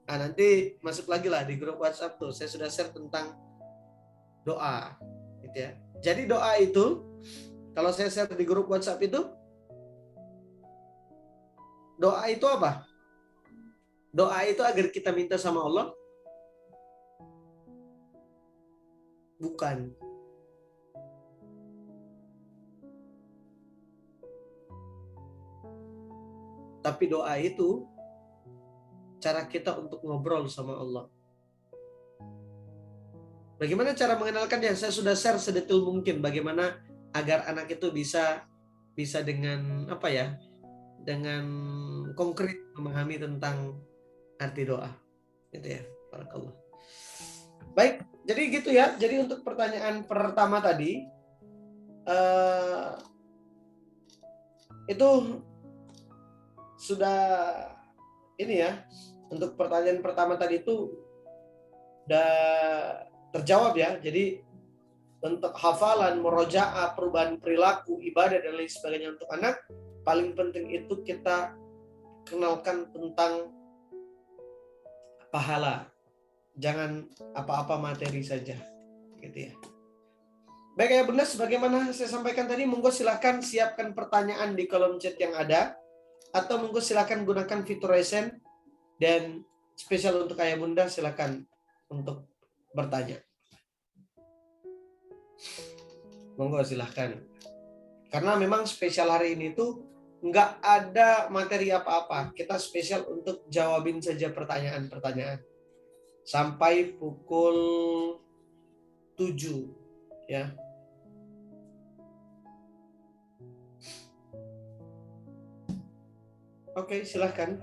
Nah, nanti masuk lagi lah di grup WhatsApp tuh. Saya sudah share tentang doa. Gitu ya. Jadi doa itu, kalau saya share di grup WhatsApp itu, doa itu apa? Doa itu agar kita minta sama Allah? Bukan. Tapi doa itu cara kita untuk ngobrol sama Allah. Bagaimana cara mengenalkannya? Saya sudah share sedetail mungkin bagaimana agar anak itu bisa dengan apa ya? Dengan konkret memahami tentang arti doa. Gitu ya. Barakallah. Baik, jadi gitu ya. Jadi untuk pertanyaan pertama tadi itu sudah ini ya. Untuk pertanyaan pertama tadi itu udah terjawab ya. Jadi untuk hafalan, murojaah, perubahan perilaku, ibadah dan lain sebagainya untuk anak, paling penting itu kita kenalkan tentang pahala. Jangan apa-apa materi saja, gitu ya. Baik ya Bunda, sebagaimana saya sampaikan tadi, monggo silahkan siapkan pertanyaan di kolom chat yang ada, atau monggo silahkan gunakan fitur raise hand, dan spesial untuk Ayah Bunda silahkan untuk bertanya. Monggo silahkan. Karena memang spesial hari ini tuh nggak ada materi apa-apa. Kita spesial untuk jawabin saja pertanyaan-pertanyaan. Sampai pukul 7 ya. Oke, silahkan.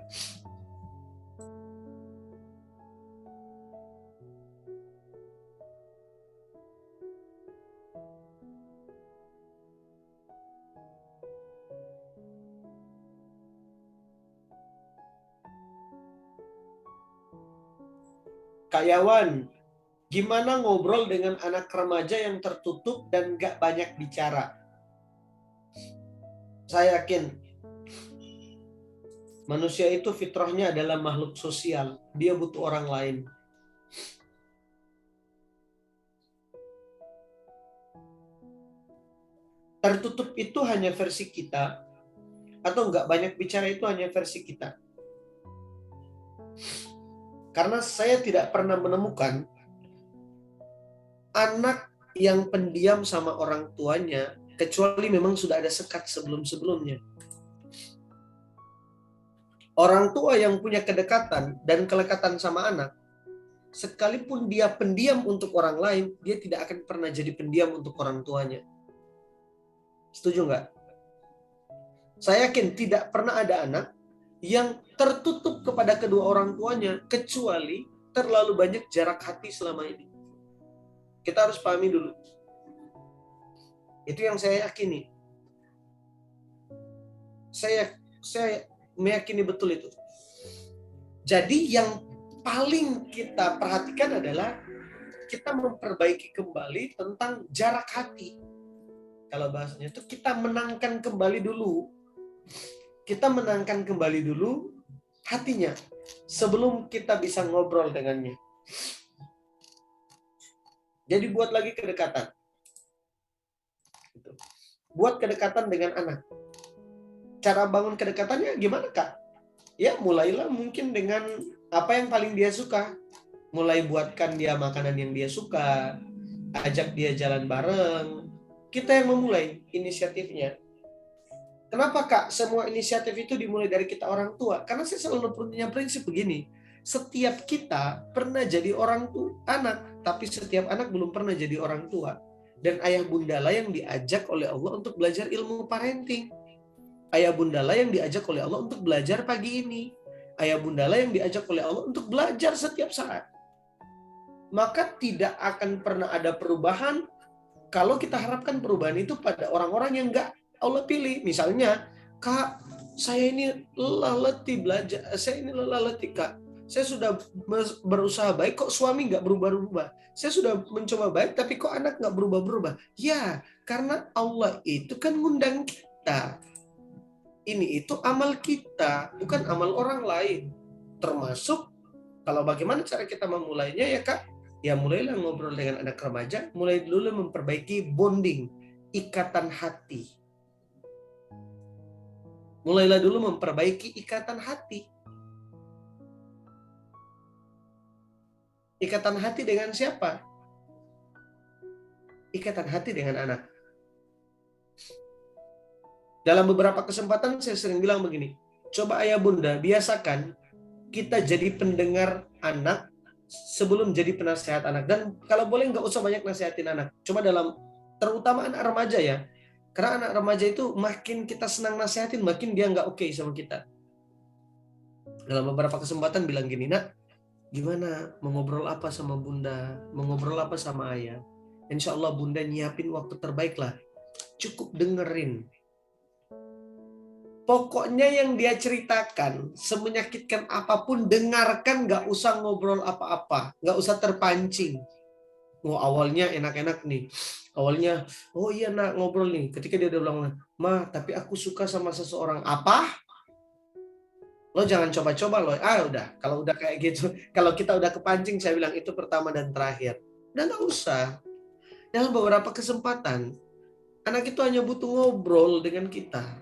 Kak Yawan, gimana ngobrol dengan anak remaja yang tertutup dan gak banyak bicara? Saya yakin manusia itu fitrahnya adalah makhluk sosial. Dia butuh orang lain. Tertutup itu hanya versi kita, atau gak banyak bicara itu hanya versi kita. Karena saya tidak pernah menemukan anak yang pendiam sama orang tuanya, kecuali memang sudah ada sekat sebelum-sebelumnya. Orang tua yang punya kedekatan dan kelekatan sama anak, sekalipun dia pendiam untuk orang lain, dia tidak akan pernah jadi pendiam untuk orang tuanya. Setuju nggak? Saya yakin tidak pernah ada anak yang tertutup kepada kedua orang tuanya, kecuali terlalu banyak jarak hati selama ini. Kita harus pahami dulu. Itu yang saya yakini. Saya meyakini betul itu. Jadi yang paling kita perhatikan adalah kita memperbaiki kembali tentang jarak hati. Kalau bahasanya itu kita menangkan kembali dulu. Kita menangkan kembali dulu hatinya sebelum kita bisa ngobrol dengannya. Jadi buat lagi kedekatan. Buat kedekatan dengan anak. Cara bangun kedekatannya gimana, Kak? Ya mulailah mungkin dengan apa yang paling dia suka. Mulai buatkan dia makanan yang dia suka. Ajak dia jalan bareng. Kita yang memulai inisiatifnya. Kenapa, Kak? Semua inisiatif itu dimulai dari kita orang tua. Karena saya selalu punya prinsip begini. Setiap kita pernah jadi orang tua, anak. Tapi setiap anak belum pernah jadi orang tua. Dan ayah bunda lah yang diajak oleh Allah untuk belajar ilmu parenting. Ayah bunda lah yang diajak oleh Allah untuk belajar pagi ini. Ayah bunda lah yang diajak oleh Allah untuk belajar setiap saat. Maka tidak akan pernah ada perubahan kalau kita harapkan perubahan itu pada orang-orang yang nggak Allah pilih. Misalnya, Kak, saya ini lelah letih belajar. Saya ini lelah letih, Kak. Saya sudah berusaha baik, kok suami nggak berubah-ubah. Saya sudah mencoba baik, tapi kok anak nggak berubah-berubah. Ya, karena Allah itu kan ngundang kita. Ini itu amal kita, bukan amal orang lain. Termasuk, kalau bagaimana cara kita memulainya ya Kak? Ya mulailah ngobrol dengan anak remaja, mulai dulu memperbaiki bonding, ikatan hati. Mulailah dulu memperbaiki ikatan hati. Ikatan hati dengan siapa? Ikatan hati dengan anak. Dalam beberapa kesempatan saya sering bilang begini, coba ayah bunda biasakan kita jadi pendengar anak sebelum jadi penasehat anak. Dan kalau boleh nggak usah banyak nasihatin anak. Coba terutama anak remaja ya. Karena anak remaja itu makin kita senang nasihatin, makin dia nggak oke sama kita. Dalam beberapa kesempatan bilang gini, nak, gimana? Mau ngobrol apa sama bunda? Mau ngobrol apa sama ayah? Insya Allah bunda nyiapin waktu terbaik lah. Cukup dengerin. Pokoknya yang dia ceritakan, semenyakitkan apapun, dengarkan, nggak usah ngobrol apa-apa. Nggak usah terpancing. Oh, awalnya enak-enak nih. Awalnya, oh iya nak ngobrol nih. Ketika dia udah bilang, Ma, tapi aku suka sama seseorang. Apa? Lo jangan coba-coba lo. Udah. Kalau udah kayak gitu, kalau kita udah kepancing, saya bilang itu pertama dan terakhir. Dan nggak usah. Dalam beberapa kesempatan, anak itu hanya butuh ngobrol dengan kita.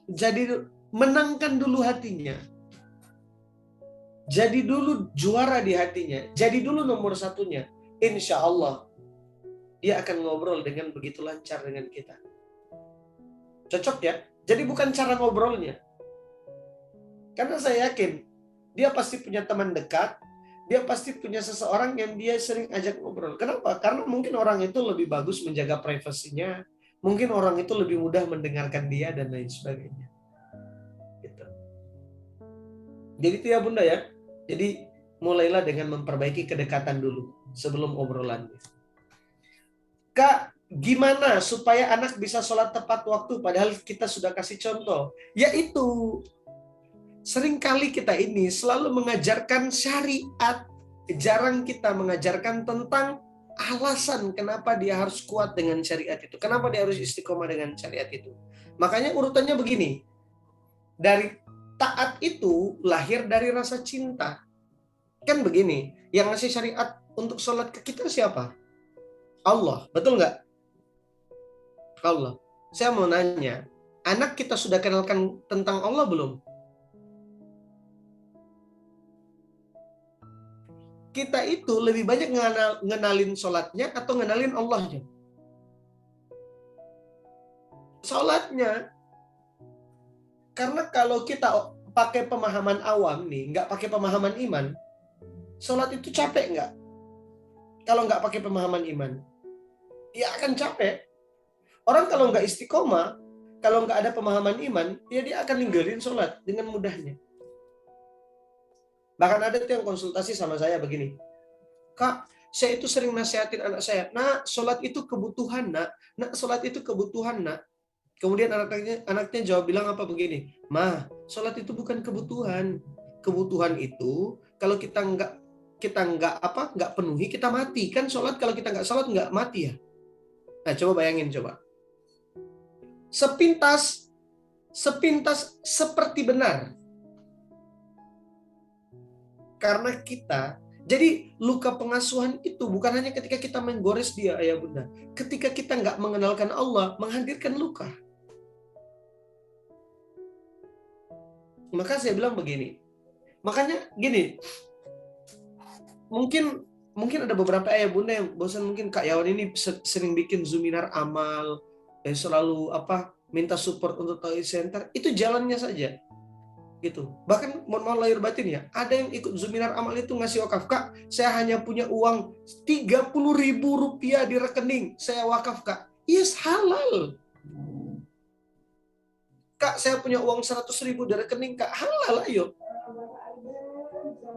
Jadi menangkan dulu hatinya. Jadi dulu juara di hatinya. Jadi dulu nomor satunya. Insya Allah dia akan ngobrol dengan begitu lancar dengan kita. Cocok ya? Jadi bukan cara ngobrolnya. Karena saya yakin dia pasti punya teman dekat. Dia pasti punya seseorang yang dia sering ajak ngobrol. Kenapa? Karena mungkin orang itu lebih bagus menjaga privasinya. Mungkin orang itu lebih mudah mendengarkan dia dan lain sebagainya. Gitu. Jadi itu ya bunda ya. Jadi mulailah dengan memperbaiki kedekatan dulu sebelum obrolan. Kak, gimana supaya anak bisa sholat tepat waktu padahal kita sudah kasih contoh? Yaitu seringkali kita ini selalu mengajarkan syariat. Jarang kita mengajarkan tentang alasan kenapa dia harus kuat dengan syariat itu. Kenapa dia harus istiqomah dengan syariat itu. Makanya urutannya begini. Dari taat itu lahir dari rasa cinta. Kan begini, yang ngasih syariat untuk sholat ke kita siapa? Allah, betul nggak? Allah. Saya mau nanya, anak kita sudah kenalkan tentang Allah belum? Kita itu lebih banyak ngenalin sholatnya atau ngenalin Allahnya? Sholatnya. Karena kalau kita pakai pemahaman awam nih, nggak pakai pemahaman iman, sholat itu capek nggak? Kalau nggak pakai pemahaman iman, ya akan capek. Orang kalau nggak istiqomah, kalau nggak ada pemahaman iman, ya dia akan ninggalin sholat dengan mudahnya. Bahkan ada tuh yang konsultasi sama saya begini, Kak, saya itu sering nasihatin anak saya, nak, sholat itu kebutuhan, nak, sholat itu kebutuhan, nak. Kemudian anaknya jawab bilang apa begini, Ma, sholat itu bukan kebutuhan. Kebutuhan itu kalau kita nggak penuhi, kita mati. Kan sholat kalau kita nggak sholat nggak mati ya. Nah coba bayangin coba. Sepintas seperti benar. Karena kita, jadi luka pengasuhan itu bukan hanya ketika kita menggores dia, ayah bunda. Ketika kita nggak mengenalkan Allah, menghadirkan luka. Maka saya bilang begini. Makanya gini, mungkin ada beberapa ayah bunda yang bosan, mungkin Kak Yawan ini sering bikin Zoominar amal, selalu minta support untuk Tauhid Center, itu jalannya saja. Gitu. Bahkan mohon maaf lahir batin ya, ada yang ikut Zuminar Amal itu ngasih wakaf, Kak, saya hanya punya uang 30.000 rupiah di rekening, saya wakaf, Kak. Yes, halal. Kak, saya punya uang 100.000 di rekening, Kak, halal, ayo.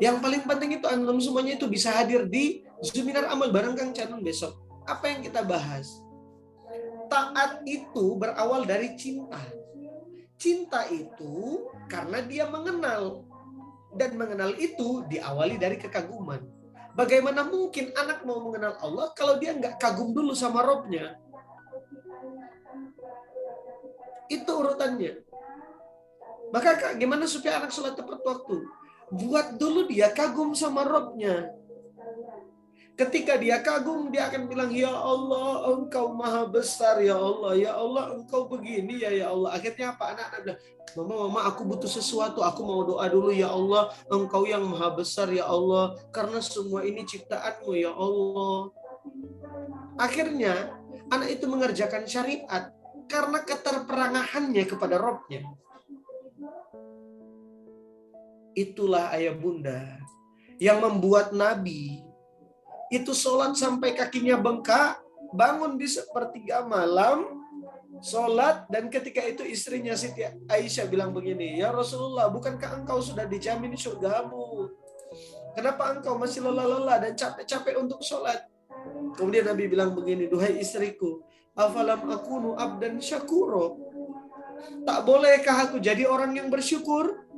Yang paling penting itu antum semuanya itu bisa hadir di Zuminar Amal bareng Kang Canun besok. Apa yang kita bahas? Taat itu berawal dari cinta. Cinta itu karena dia mengenal. Dan mengenal itu diawali dari kekaguman. Bagaimana mungkin anak mau mengenal Allah kalau dia nggak kagum dulu sama Robnya? Itu urutannya. Maka Kak, gimana supaya anak sholat tepat waktu? Buat dulu dia kagum sama Robnya. Ketika dia kagum, dia akan bilang, ya Allah, engkau maha besar, ya Allah, engkau begini, ya Allah. Akhirnya apa? Anak-anak bilang, Mama, aku butuh sesuatu, aku mau doa dulu, ya Allah, engkau yang maha besar, ya Allah, karena semua ini ciptaanmu, ya Allah. Akhirnya, anak itu mengerjakan syariat, karena keterperangahannya kepada Robnya. Itulah ayah bunda, yang membuat Nabi itu sholat sampai kakinya bengkak, bangun di sepertiga malam, sholat, dan ketika itu istrinya Siti Aisyah bilang begini, ya Rasulullah, bukankah engkau sudah dijamin surgamu? Kenapa engkau masih lelah-lelah dan capek-capek untuk sholat? Kemudian Nabi bilang begini, duhai istriku, afalam akunu abdan syakuro? Tak bolehkah aku jadi orang yang bersyukur?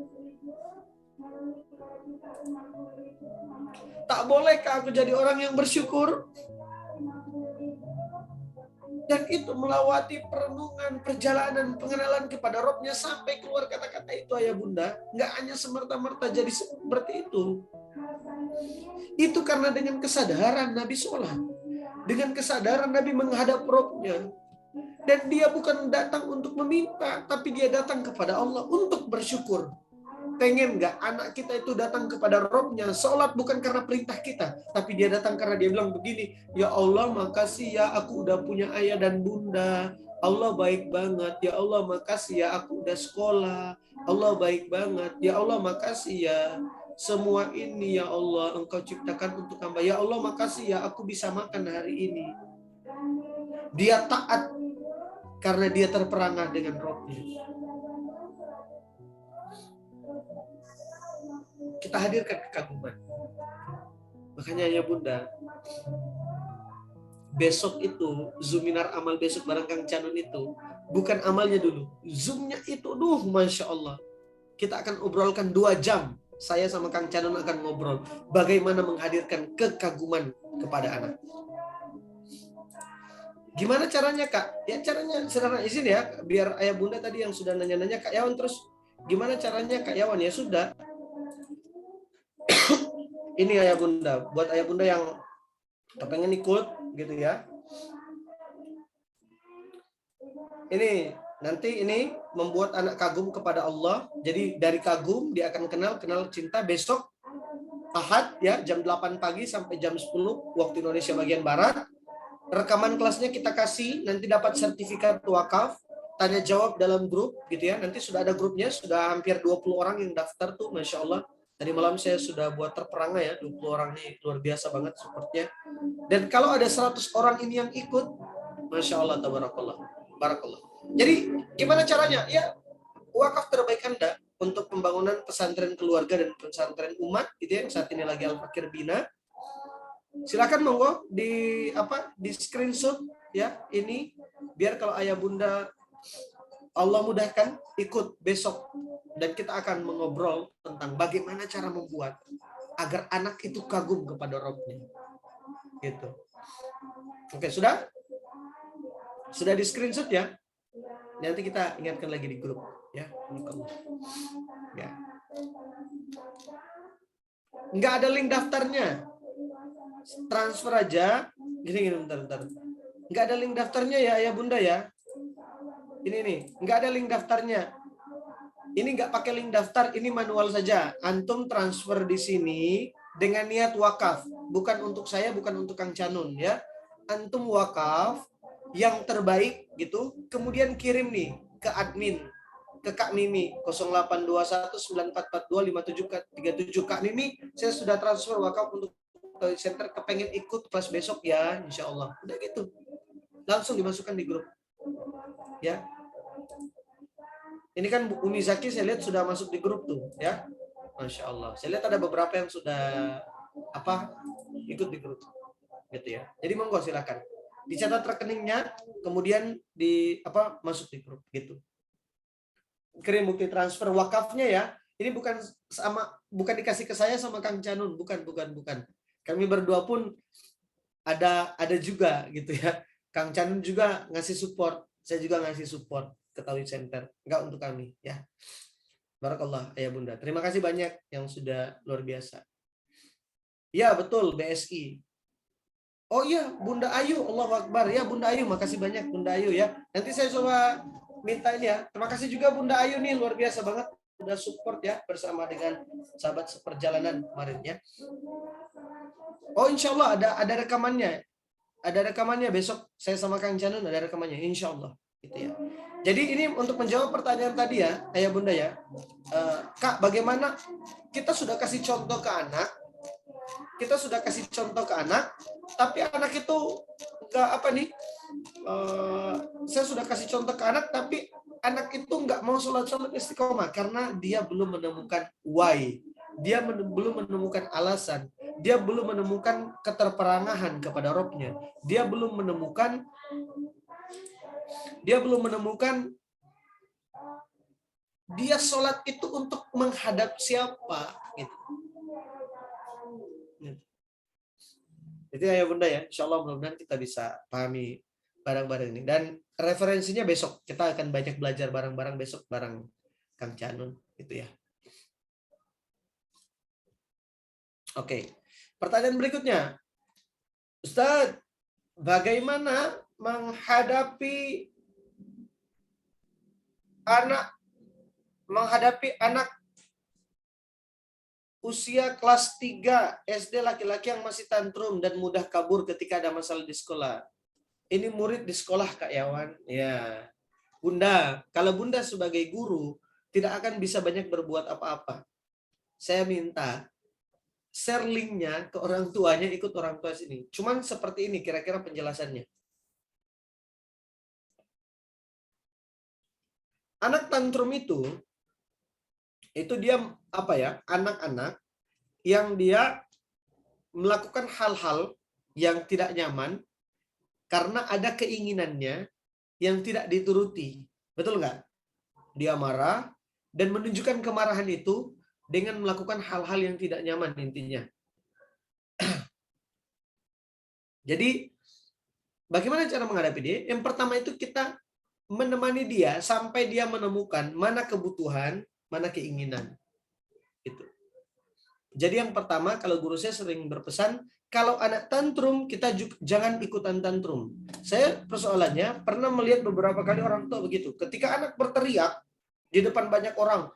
Tak bolehkah aku jadi orang yang bersyukur? Dan itu melewati perenungan, perjalanan, pengenalan kepada Robnya sampai keluar kata-kata itu ayah bunda. Nggak hanya semerta-merta jadi seperti itu. Itu karena dengan kesadaran Nabi sholat. Dengan kesadaran Nabi menghadap Robnya. Dan dia bukan datang untuk meminta, tapi dia datang kepada Allah untuk bersyukur. Pengen nggak anak kita itu datang kepada Robnya, sholat bukan karena perintah kita, tapi dia datang karena dia bilang begini, ya Allah makasih ya aku udah punya ayah dan bunda, Allah baik banget, ya Allah makasih ya aku udah sekolah, Allah baik banget, ya Allah makasih ya semua ini ya Allah engkau ciptakan untuk hamba, ya Allah makasih ya aku bisa makan hari ini. Dia taat karena dia terperangah dengan Robnya. Kita hadirkan kekaguman. Makanya ya bunda, besok itu Zuminar Amal besok bareng Kang Canun itu bukan amalnya dulu, Zoomnya itu, Masya Allah. Kita akan obrolkan 2 jam. Saya sama Kang Canun akan ngobrol bagaimana menghadirkan kekaguman kepada anak. Gimana caranya Kak? Ya caranya sederhana, izin ya, biar ayah bunda tadi yang sudah nanya-nanya Kak Yawan terus gimana caranya Kak Yawan? Ya sudah. Ini ayah bunda, buat ayah bunda yang pengen ikut gitu ya. Ini nanti ini membuat anak kagum kepada Allah. Jadi dari kagum dia akan kenal cinta. Besok Ahad ya jam 8 pagi sampai jam 10 waktu Indonesia bagian barat. Rekaman kelasnya kita kasih, nanti dapat sertifikat wakaf, tanya jawab dalam grup gitu ya. Nanti sudah ada grupnya, sudah hampir 20 orang yang daftar tuh, Masya Allah. Tadi malam saya sudah buat terperangah ya, 20 orang ini luar biasa banget supportnya. Dan kalau ada 100 orang ini yang ikut, Masya Allah, tabarakallah. Barakallah. Jadi gimana caranya? Ya wakaf terbaik Anda untuk pembangunan pesantren keluarga dan pesantren umat gitu ya, saat ini lagi Al-Fakir Bina. Silakan monggo di screenshot ya ini, biar kalau ayah bunda Allah mudahkan ikut besok, dan kita akan mengobrol tentang bagaimana cara membuat agar anak itu kagum kepada Robnya. Gitu. Oke, sudah di screenshot ya. Nanti kita ingatkan lagi di grup ya. Ya. Nggak ada link daftarnya. Transfer aja. Gini bentar. Nggak ada link daftarnya ya ayah bunda ya. Ini nih, nggak ada link daftarnya. Ini nggak pakai link daftar, ini manual saja. Antum transfer di sini dengan niat wakaf, bukan untuk saya, bukan untuk Kang Canun ya. Antum wakaf yang terbaik gitu, kemudian kirim nih ke admin ke Kak Mimi 082194425737. Kak Mimi, saya sudah transfer wakaf untuk center, kepengen ikut kelas besok ya, insya Allah. Udah gitu, langsung dimasukkan di grup ya. Ini kan Bu Umi Zaki saya lihat sudah masuk di grup tuh ya, Masya Allah. Saya lihat ada beberapa yang sudah ikut di grup gitu ya. Jadi monggo silakan dicatat rekeningnya, kemudian masuk di grup gitu. Kirim bukti transfer wakafnya ya. Ini bukan dikasih ke saya sama Kang Canun, bukan. Kami berdua pun ada juga gitu ya. Kang Canun juga ngasih support, saya juga ngasih support ke Tauhid Center, enggak untuk kami ya. Barakallah ayah bunda. Terima kasih banyak yang sudah luar biasa. Ya betul, BSI. Oh iya, Bunda Ayu, Allahu Akbar. Ya Bunda Ayu, makasih banyak Bunda Ayu ya. Nanti saya coba minta ini ya. Terima kasih juga Bunda Ayu nih, luar biasa banget udah support ya bersama dengan sahabat seperjalanan kemarin ya. Oh insya Allah ada rekamannya. Ada rekamannya besok saya sama Kang Canun ada rekamannya insya Allah gitu ya. Jadi ini untuk menjawab pertanyaan tadi ya, ayah bunda ya. Kak, bagaimana kita sudah kasih contoh ke anak, tapi anak itu nggak saya sudah kasih contoh ke anak, tapi anak itu nggak mau sholat istiqomah karena dia belum menemukan why, dia belum menemukan alasan, dia belum menemukan keterperangahan kepada Robnya, dia belum menemukan dia sholat itu untuk menghadap siapa gitu. Jadi ayah bunda ya, insya Allah mudah-mudahan kita bisa pahami barang-barang ini. Dan referensinya besok, kita akan banyak belajar barang-barang besok bareng Kang Canun gitu ya. Oke, pertanyaan berikutnya. Ustadz, bagaimana menghadapi anak usia kelas 3 SD laki-laki yang masih tantrum dan mudah kabur ketika ada masalah di sekolah? Ini murid di sekolah Kak Yawan. Ya, Bunda, kalau Bunda sebagai guru tidak akan bisa banyak berbuat apa-apa. Saya minta share linknya ke orang tuanya, ikut orang tua sini. Cuman seperti ini kira-kira penjelasannya. Anak tantrum itu dia anak-anak yang dia melakukan hal-hal yang tidak nyaman karena ada keinginannya yang tidak dituruti. Betul nggak? Dia marah dan menunjukkan kemarahan itu dengan melakukan hal-hal yang tidak nyaman intinya. Jadi, bagaimana cara menghadapi dia? Yang pertama itu kita menemani dia sampai dia menemukan mana kebutuhan, mana keinginan. Gitu. Jadi yang pertama, kalau guru saya sering berpesan, kalau anak tantrum, kita jangan ikutan tantrum. Saya persoalannya pernah melihat beberapa kali orang tua begitu. Ketika anak berteriak di depan banyak orang,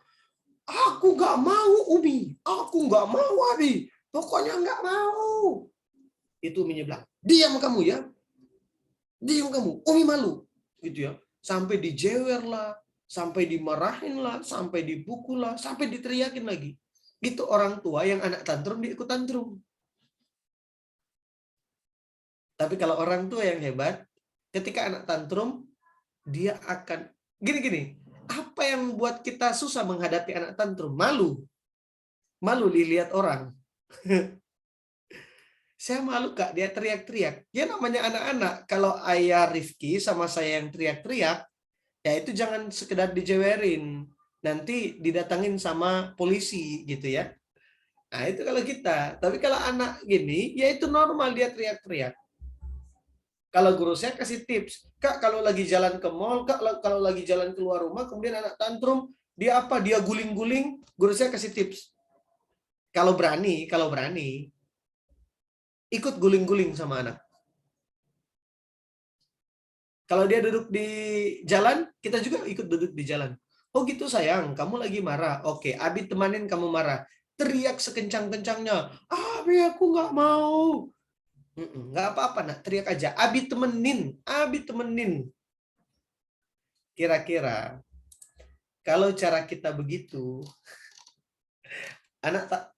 aku nggak mau Umi, aku nggak mau Abi, pokoknya nggak mau. Itu Uminya bilang, diam kamu ya, diam kamu, Umi malu, gitu ya. Sampai dijewer lah, sampai dimarahin lah, sampai dipukul lah, sampai diteriakin lagi. Itu orang tua yang anak tantrum diikut tantrum. Tapi kalau orang tua yang hebat, ketika anak tantrum, dia akan gini-gini. Apa yang buat kita susah menghadapi anak tantrum? Malu. Malu dilihat orang. Saya malu Kak, dia teriak-teriak. Ya namanya anak-anak. Kalau ayah Rifki sama saya yang teriak-teriak, ya itu jangan sekedar dijewerin. Nanti didatangin sama polisi gitu ya. Nah itu kalau kita. Tapi kalau anak gini, ya itu normal dia teriak-teriak. Kalau guru saya kasih tips, Kak kalau lagi jalan ke mall, Kak kalau lagi jalan keluar rumah, kemudian anak tantrum, dia guling-guling, guru saya kasih tips. Kalau berani, ikut guling-guling sama anak. Kalau dia duduk di jalan, kita juga ikut duduk di jalan. Oh gitu sayang, kamu lagi marah. Oke, Abi temanin kamu marah. Teriak sekencang-kencangnya. Abi aku nggak mau. Nggak apa-apa nak, teriak aja. Abi temenin. Kira-kira kalau cara kita begitu, anak,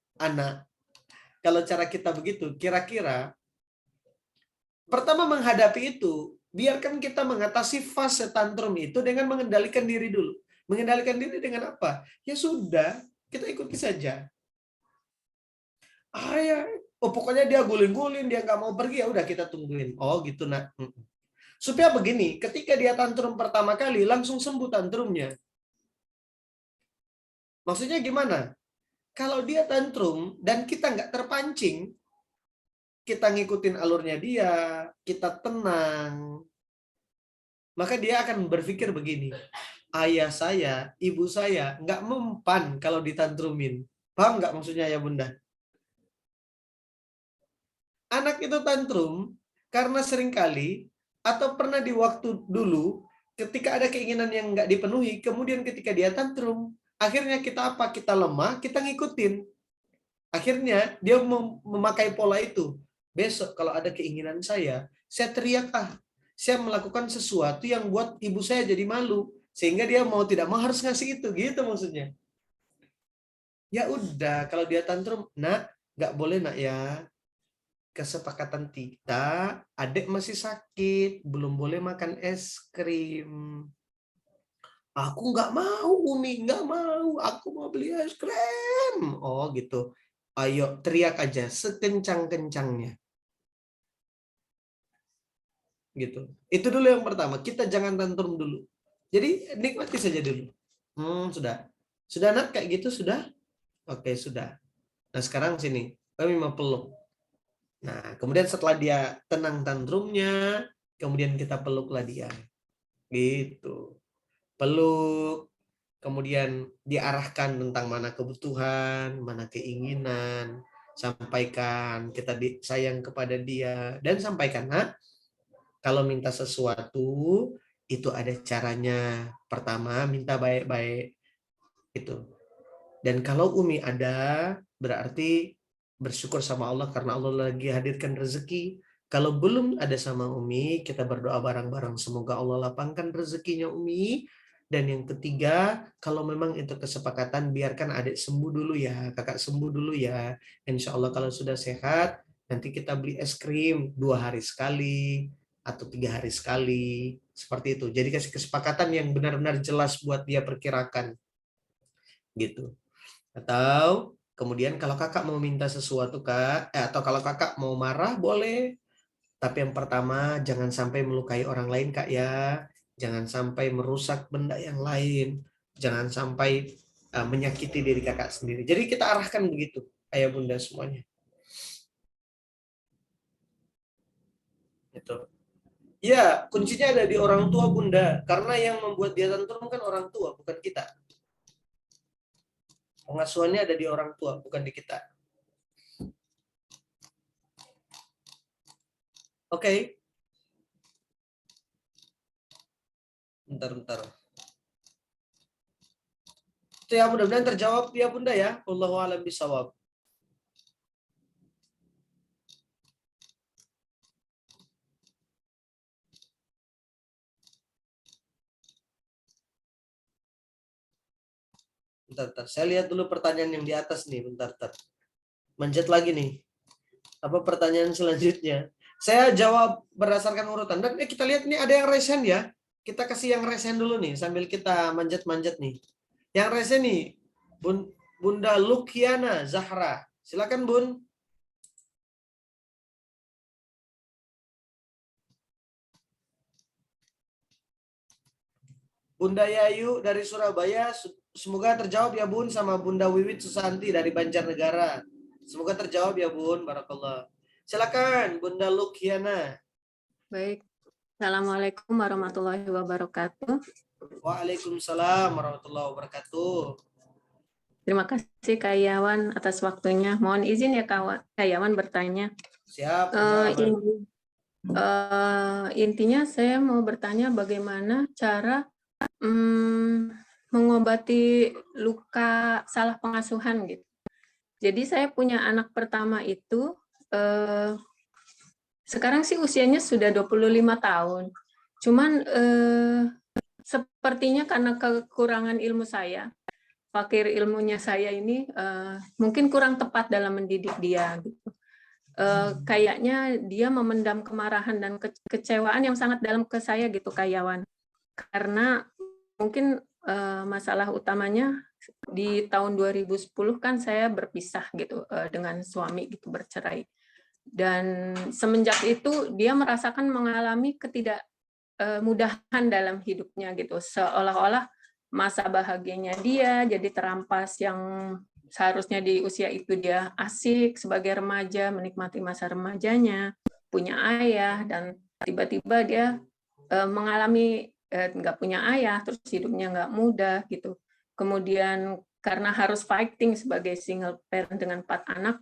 kalau cara kita begitu, kira-kira pertama menghadapi itu, biarkan kita mengatasi fase tantrum itu dengan mengendalikan diri dulu. Mengendalikan diri dengan apa? Ya sudah, kita ikuti saja. Ya, pokoknya dia guling-guling, dia nggak mau pergi, ya udah kita tungguin. Oh gitu nak. Supaya begini, ketika dia tantrum pertama kali, langsung sembuh tantrumnya. Maksudnya gimana? Kalau dia tantrum dan kita nggak terpancing, kita ngikutin alurnya dia, kita tenang, maka dia akan berpikir begini, ayah saya, ibu saya nggak mempan kalau ditantrumin. Paham nggak maksudnya ya bunda? Anak itu tantrum karena seringkali atau pernah di waktu dulu ketika ada keinginan yang nggak dipenuhi, kemudian ketika dia tantrum, akhirnya kita apa? Kita lemah, kita ngikutin. Akhirnya dia memakai pola itu. Besok kalau ada keinginan saya teriak saya melakukan sesuatu yang buat ibu saya jadi malu. Sehingga dia mau tidak mau harus ngasih itu. Gitu maksudnya. Ya udah, kalau dia tantrum, nak, nggak boleh nak ya. Kesepakatan kita, adik masih sakit, belum boleh makan es krim. Aku nggak mau, Umi, nggak mau. Aku mau beli es krim. Oh gitu. Ayo teriak aja sekencang-kencangnya. Gitu. Itu dulu yang pertama. Kita jangan tantrum dulu. Jadi nikmati saja dulu. Sudah. Sudah nak kayak gitu sudah? Oke, sudah. Nah, sekarang sini. Kami mau peluk. Nah, kemudian setelah dia tenang tantrumnya, kemudian kita peluklah dia. Gitu. Peluk, kemudian diarahkan tentang mana kebutuhan, mana keinginan, sampaikan kita sayang kepada dia, dan sampaikan, nah, kalau minta sesuatu itu ada caranya. Pertama, minta baik-baik itu. Dan kalau Umi ada, berarti bersyukur sama Allah karena Allah lagi hadirkan rezeki. Kalau belum ada sama Umi, kita berdoa bareng-bareng. Semoga Allah lapangkan rezekinya Umi. Dan yang ketiga, kalau memang itu kesepakatan, biarkan adik sembuh dulu ya, kakak sembuh dulu ya. Insya Allah kalau sudah sehat, nanti kita beli es krim 2 hari sekali atau 3 hari sekali. Seperti itu. Jadi kasih kesepakatan yang benar-benar jelas buat dia perkirakan. Gitu. Atau kemudian kalau kakak mau minta sesuatu atau kalau kakak mau marah boleh. Tapi yang pertama jangan sampai melukai orang lain kak ya. Jangan sampai merusak benda yang lain. Jangan sampai menyakiti diri kakak sendiri. Jadi kita arahkan begitu ayah bunda semuanya. Itu. Ya kuncinya ada di orang tua bunda. Karena yang membuat dia tantrum kan orang tua bukan kita. Pengasuhannya ada di orang tua bukan di kita. Oke. Bentar. Itu ya mudah-mudahan terjawab ya bunda ya. Wallahu a'lam bishawab. Bentar. Saya lihat dulu pertanyaan yang di atas nih. Bentar. Manjat lagi nih. Apa pertanyaan selanjutnya? Saya jawab berdasarkan urutan. Dan kita lihat nih ada yang resen ya. Kita kasih yang resen dulu nih sambil kita manjat-manjat nih. Yang resen nih Bunda Lukiana Zahra. Silakan Bun. Bunda Yayu dari Surabaya, semoga terjawab ya Bun, sama Bunda Wiwit Susanti dari Banjarnegara. Semoga terjawab ya Bun, barakallah. Silakan Bunda Lukiana. Baik. Assalamualaikum warahmatullahi wabarakatuh. Waalaikumsalam warahmatullahi wabarakatuh. Terima kasih Kak Yawan atas waktunya. Mohon izin ya Kak Yawan bertanya. Siap. Intinya saya mau bertanya bagaimana cara mengobati luka salah pengasuhan gitu. Jadi saya punya anak pertama itu sekarang sih usianya sudah 25 tahun. Cuman sepertinya karena kekurangan ilmu saya, fakir ilmunya saya ini mungkin kurang tepat dalam mendidik dia gitu. Kayaknya dia memendam kemarahan dan kekecewaan yang sangat dalam ke saya gitu, Kak Yawan. Karena mungkin masalah utamanya di tahun 2010 kan saya berpisah gitu dengan suami gitu, bercerai. Dan semenjak itu dia merasakan mengalami ketidakmudahan dalam hidupnya gitu, seolah-olah masa bahagianya dia jadi terampas, yang seharusnya di usia itu dia asik sebagai remaja, menikmati masa remajanya, punya ayah, dan tiba-tiba dia mengalami nggak punya ayah, terus hidupnya nggak mudah gitu. Kemudian karena harus fighting sebagai single parent dengan 4 anak,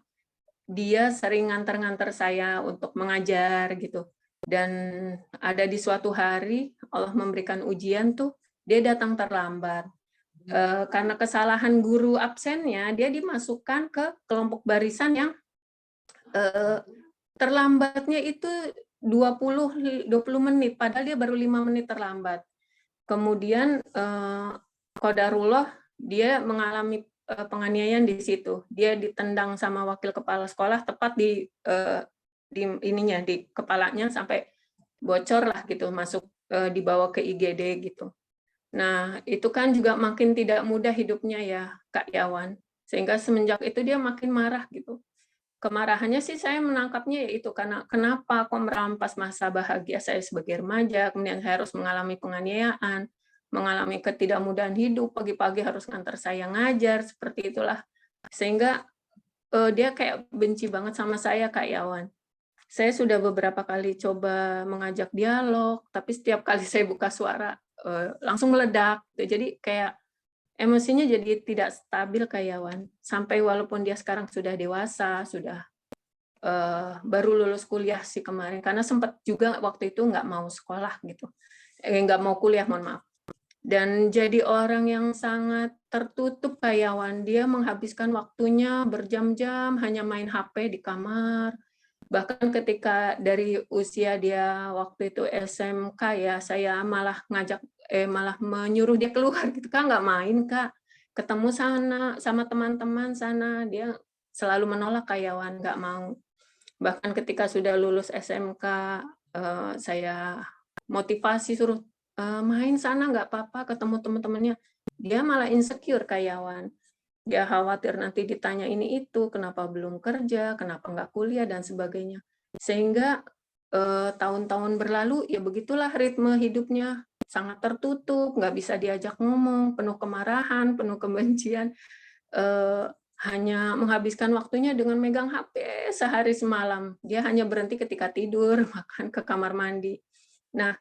dia sering nganter-nganter saya untuk mengajar gitu. Dan ada di suatu hari Allah memberikan ujian tuh, dia datang terlambat. Karena kesalahan guru absennya, dia dimasukkan ke kelompok barisan yang terlambatnya itu 20 menit, padahal dia baru 5 menit terlambat. Kemudian qadarullah dia mengalami penganiayaan di situ. Dia ditendang sama wakil kepala sekolah tepat di ininya, di kepalanya, sampai bocor lah gitu, masuk dibawa ke IGD gitu. Nah, itu kan juga makin tidak mudah hidupnya ya, Kak Yawan. Sehingga semenjak itu dia makin marah gitu. Kemarahannya sih saya menangkapnya yaitu karena kenapa kok merampas masa bahagia saya sebagai remaja, kemudian saya harus mengalami penganiayaan, mengalami ketidakmudahan hidup, pagi-pagi harus ngantar saya ngajar, seperti itulah. Sehingga dia kayak benci banget sama saya, Kak Yawan. Saya sudah beberapa kali coba mengajak dialog, tapi setiap kali saya buka suara langsung meledak. Jadi kayak emosinya jadi tidak stabil, Kak Yawan. Sampai walaupun dia sekarang sudah dewasa, sudah baru lulus kuliah sih kemarin, karena sempat juga waktu itu nggak mau sekolah gitu, nggak mau kuliah, mohon maaf. Dan jadi orang yang sangat tertutup, Kak Yawan. Dia menghabiskan waktunya berjam-jam hanya main HP di kamar. Bahkan ketika dari usia dia waktu itu SMK ya, saya malah malah menyuruh dia keluar gitu, Kak, nggak main, Kak. Ketemu sana sama teman-teman sana, dia selalu menolak, Kak Yawan, nggak mau. Bahkan ketika sudah lulus SMK, saya motivasi suruh main sana nggak apa-apa, ketemu teman-temannya. Dia malah insecure, Kak Yawan. Dia khawatir nanti ditanya ini itu, kenapa belum kerja, kenapa nggak kuliah, dan sebagainya. Sehingga tahun-tahun berlalu, ya begitulah ritme hidupnya, sangat tertutup, nggak bisa diajak ngomong, penuh kemarahan, penuh kebencian, hanya menghabiskan waktunya dengan megang HP sehari semalam. Dia hanya berhenti ketika tidur, makan, ke kamar mandi. Nah,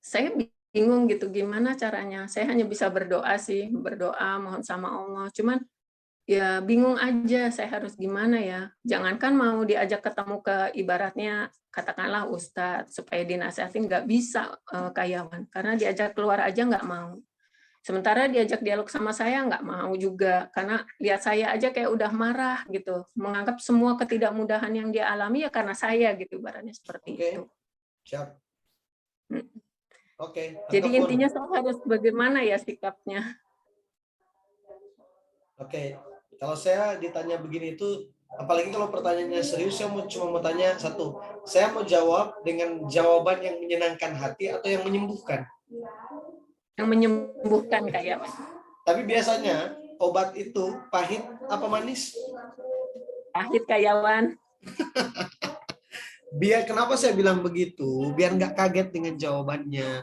saya bingung gitu gimana caranya. Saya hanya bisa berdoa sih, berdoa mohon sama Allah. Cuman ya bingung aja saya harus gimana ya. Jangankan mau diajak ketemu ke ibaratnya katakanlah ustadz supaya dinasihatin, nggak bisa, Kak Yawan. Karena diajak keluar aja nggak mau. Sementara diajak dialog sama saya nggak mau juga, karena lihat saya aja kayak udah marah gitu, menganggap semua ketidakmudahan yang dia alami ya karena saya gitu, ibaratnya seperti itu. Siap. Oke. Jadi intinya harus bagaimana ya sikapnya. Oke. Kalau saya ditanya begini itu, apalagi kalau pertanyaannya serius, saya cuma mau tanya satu. Saya mau jawab dengan jawaban yang menyenangkan hati atau yang menyembuhkan? Yang menyembuhkan, kayak. Tapi biasanya obat itu pahit apa manis? Pahit, Kak Yawan. Biar kenapa saya bilang begitu? Biar nggak kaget dengan jawabannya.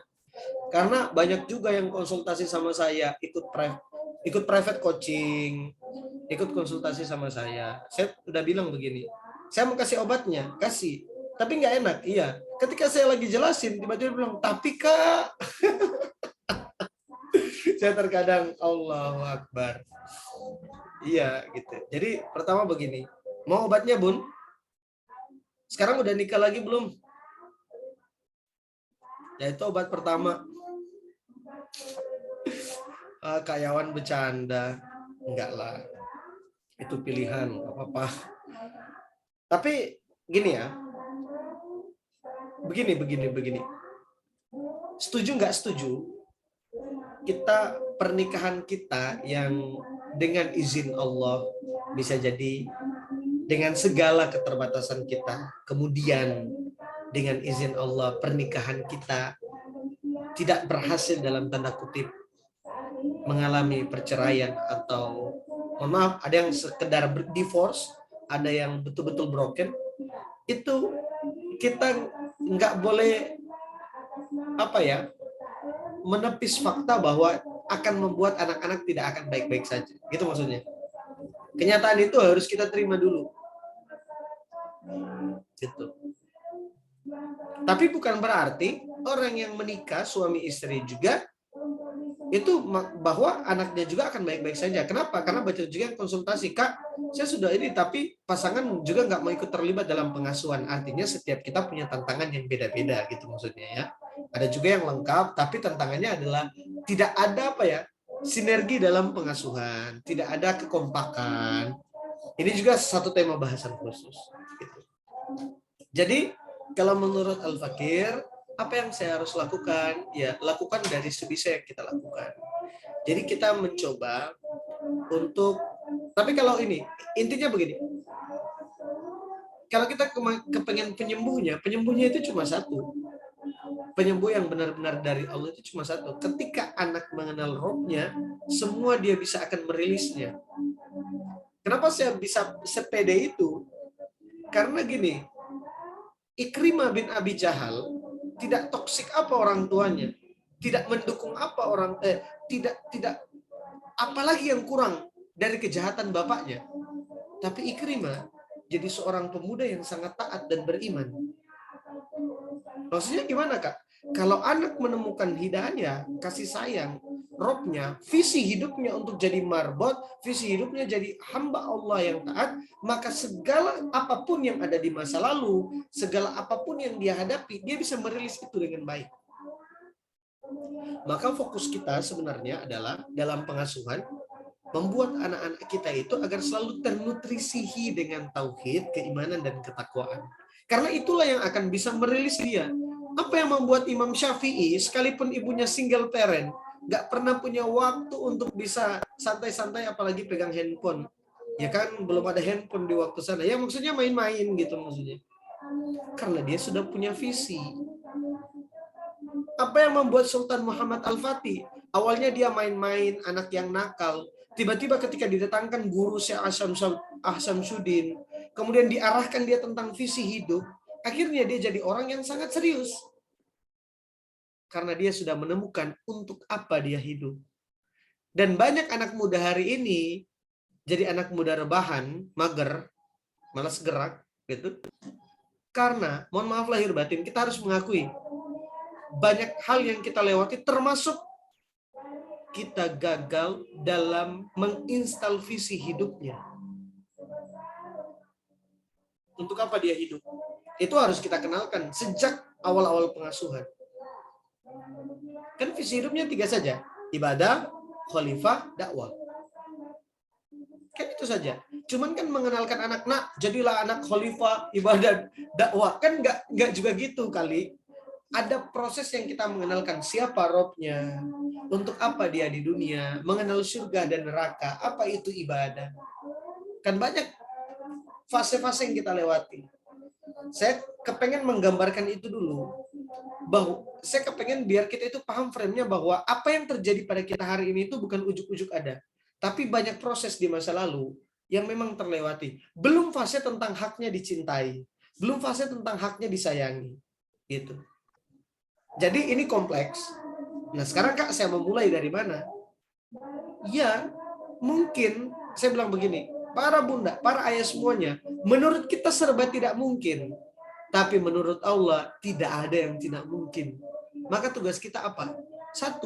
Karena banyak juga yang konsultasi sama saya, ikut private coaching, ikut konsultasi sama saya. Saya udah bilang begini, saya mau kasih obatnya, kasih. Tapi nggak enak, iya. Ketika saya lagi jelasin, tiba-tiba bilang, tapi Kak. Saya terkadang, Allahu Akbar. Iya, gitu. Jadi pertama begini, mau obatnya Bun? Sekarang udah nikah lagi belum? Ya itu obat pertama. Kak Yawan bercanda. Enggak lah. Itu pilihan, nggak apa-apa. Tapi gini ya. Begini. setuju nggak setuju, pernikahan kita yang dengan izin Allah bisa jadi dengan segala keterbatasan kita, kemudian dengan izin Allah pernikahan kita tidak berhasil dalam tanda kutip mengalami perceraian atau mohon maaf ada yang sekedar divorce, ada yang betul-betul broken, itu kita nggak boleh menepis fakta bahwa akan membuat anak-anak tidak akan baik-baik saja. Gitu maksudnya. Kenyataan itu harus kita terima dulu. Gitu. Tapi bukan berarti orang yang menikah suami istri juga itu bahwa anaknya juga akan baik-baik saja. Kenapa? Karena baca juga konsultasi, Kak, saya sudah ini tapi pasangan juga nggak mau ikut terlibat dalam pengasuhan. Artinya setiap kita punya tantangan yang beda-beda gitu maksudnya ya. Ada juga yang lengkap, tapi tantangannya adalah tidak ada sinergi dalam pengasuhan, tidak ada kekompakan. Ini juga satu tema bahasan khusus. Gitu. Jadi kalau menurut Al-Fakir, apa yang saya harus lakukan? Ya, lakukan dari sebisa yang kita lakukan. Jadi kita mencoba untuk, tapi kalau ini, intinya begini. Kalau kita kepengen penyembuhnya itu cuma satu. Penyembuh yang benar-benar dari Allah itu cuma satu. Ketika anak mengenal rohnya, semua dia bisa akan merilisnya. Kenapa saya bisa sepede itu? Karena gini, Ikrimah bin Abi Jahal tidak toksik apa orang tuanya, tidak mendukung apa tidak apalagi yang kurang dari kejahatan bapaknya. Tapi Ikrimah jadi seorang pemuda yang sangat taat dan beriman. Maksudnya gimana, Kak? Kalau anak menemukan hidayah, kasih sayang, robnya, visi hidupnya untuk jadi marbot, visi hidupnya jadi hamba Allah yang taat, maka segala apapun yang ada di masa lalu, segala apapun yang dia hadapi, dia bisa merilis itu dengan baik. Maka fokus kita sebenarnya adalah dalam pengasuhan, membuat anak-anak kita itu agar selalu ternutrisihi dengan tauhid, keimanan, dan ketakwaan. Karena itulah yang akan bisa merilis dia. Apa yang membuat Imam Syafi'i, sekalipun ibunya single parent, nggak pernah punya waktu untuk bisa santai-santai apalagi pegang handphone. Ya kan, belum ada handphone di waktu sana. Ya maksudnya main-main gitu maksudnya. Karena dia sudah punya visi. Apa yang membuat Sultan Muhammad Al-Fatih? Awalnya dia main-main, anak yang nakal. Tiba-tiba ketika didatangkan guru Syekh Syamsuddin, kemudian diarahkan dia tentang visi hidup, akhirnya dia jadi orang yang sangat serius. Karena dia sudah menemukan untuk apa dia hidup. Dan banyak anak muda hari ini jadi anak muda rebahan, mager, malas gerak, gitu. Karena, mohon maaf lahir batin, kita harus mengakui banyak hal yang kita lewati, termasuk kita gagal dalam menginstal visi hidupnya. Untuk apa dia hidup? Itu harus kita kenalkan sejak awal-awal pengasuhan. Kan visi hidupnya 3 saja. Ibadah, khalifah, dakwah. Kan itu saja. Cuman kan mengenalkan anak, jadilah anak khalifah, ibadah, dakwah. Kan nggak juga gitu kali. Ada proses yang kita mengenalkan siapa robnya, untuk apa dia di dunia, mengenal surga dan neraka, apa itu ibadah. Kan banyak fase-fase yang kita lewati. Saya kepengen menggambarkan itu dulu. Bahwa saya kepengen biar kita itu paham frame-nya bahwa apa yang terjadi pada kita hari ini itu bukan ujuk-ujuk ada. Tapi banyak proses di masa lalu yang memang terlewati. Belum fase tentang haknya dicintai. Belum fase tentang haknya disayangi. Gitu. Jadi ini kompleks. Nah sekarang Kak, saya memulai dari mana? Ya, mungkin saya bilang begini, para bunda, para ayah semuanya, menurut kita serba tidak mungkin. Tapi menurut Allah tidak ada yang tidak mungkin. Maka tugas kita apa? 1,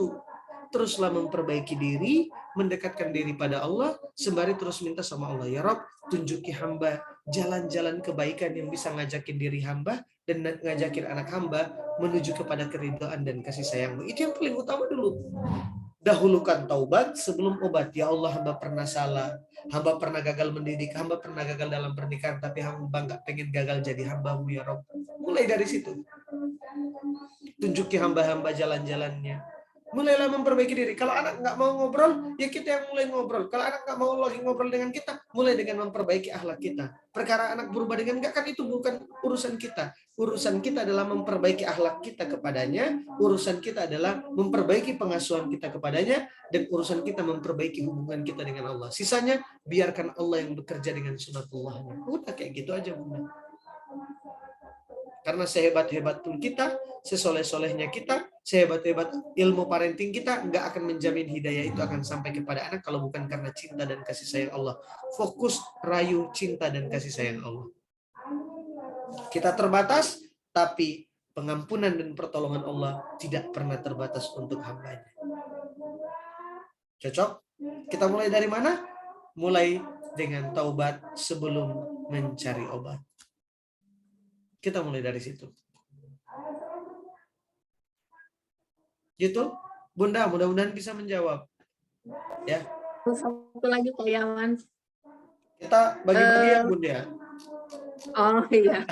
teruslah memperbaiki diri, mendekatkan diri pada Allah, sembari terus minta sama Allah, ya Rabb, tunjuki hamba jalan-jalan kebaikan yang bisa ngajakin diri hamba dan ngajakin anak hamba menuju kepada keridhaan dan kasih sayangmu. Itu yang paling utama dulu. Dahulukan taubat sebelum obat. Ya Allah, hamba pernah salah, hamba pernah gagal mendidik, hamba pernah gagal dalam pernikahan, tapi hamba nggak pengen gagal jadi hamba-Mu ya Rabb. Mulai dari situ. tunjuki hamba-hamba jalan-jalannya. Mulailah memperbaiki diri. Kalau anak nggak mau ngobrol, ya kita yang mulai ngobrol. Kalau anak nggak mau lagi ngobrol dengan kita, mulai dengan memperbaiki akhlak kita. Perkara anak berubah dengan enggak, kan itu bukan urusan kita. Urusan kita adalah memperbaiki akhlak kita kepadanya. Urusan kita adalah memperbaiki pengasuhan kita kepadanya. Dan urusan kita memperbaiki hubungan kita dengan Allah. Sisanya, biarkan Allah yang bekerja dengan sunatullahnya. Udah kayak gitu aja, Bunda. Karena sehebat-hebat pun kita, sesoleh-solehnya kita, sehebat-hebat ilmu parenting kita, nggak akan menjamin hidayah itu akan sampai kepada anak kalau bukan karena cinta dan kasih sayang Allah. Fokus, rayu, cinta dan kasih sayang Allah. Kita terbatas, tapi pengampunan dan pertolongan Allah tidak pernah terbatas untuk hambanya. Cocok? Kita mulai dari mana? Mulai dengan taubat sebelum mencari obat. Kita mulai dari situ. Gitu, Bunda, mudah-mudahan bisa menjawab. Ya. Satu lagi karyawan. Kita bagi-bagi ya, Bunda ya. Oh iya.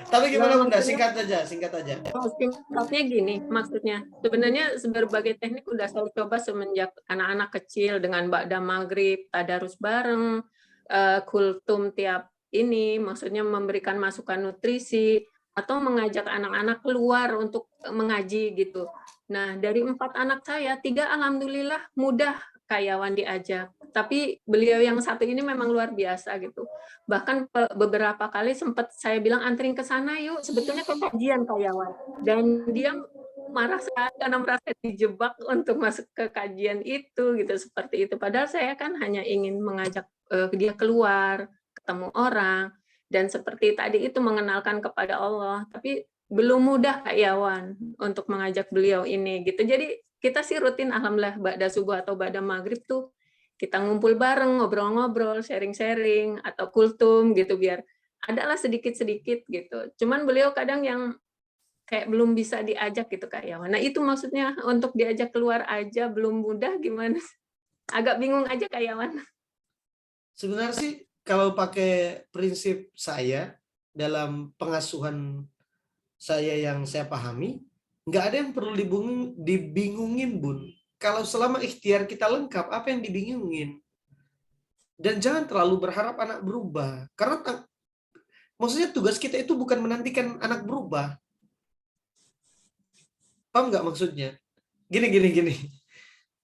Tapi gimana Bunda? Singkat aja. Singkatnya gini, maksudnya sebenarnya berbagai teknik udah saya coba semenjak anak-anak kecil dengan ba'da maghrib, tadarus bareng, kultum tiap ini, maksudnya memberikan masukan nutrisi atau mengajak anak-anak keluar untuk mengaji gitu. Nah, dari 4 anak saya, 3 alhamdulillah mudah karyawan diajak. Tapi beliau yang satu ini memang luar biasa gitu. Bahkan beberapa kali sempat saya bilang anterin ke sana yuk, sebetulnya ke kajian karyawan. Dan dia marah sekali karena merasa dijebak untuk masuk ke kajian itu gitu, seperti itu. Padahal saya kan hanya ingin mengajak dia keluar, ketemu orang, dan seperti tadi itu mengenalkan kepada Allah. Tapi belum mudah Kak Yawan untuk mengajak beliau ini gitu. Jadi kita sih rutin alhamdulillah ba'da subuh atau ba'da maghrib tuh kita ngumpul bareng, ngobrol-ngobrol, sharing-sharing atau kultum gitu biar adalah sedikit-sedikit gitu. Cuman beliau kadang yang kayak belum bisa diajak gitu Kak Yawan. Nah itu maksudnya untuk diajak keluar aja belum mudah gimana? Agak bingung aja Kak Yawan. Sebenarnya sih kalau pakai prinsip saya dalam pengasuhan saya yang saya pahami, nggak ada yang perlu dibingungin, Bun. Kalau selama ikhtiar kita lengkap, apa yang dibingungin? Dan jangan terlalu berharap anak berubah. Karena maksudnya tugas kita itu bukan menantikan anak berubah. Paham nggak maksudnya? Gini.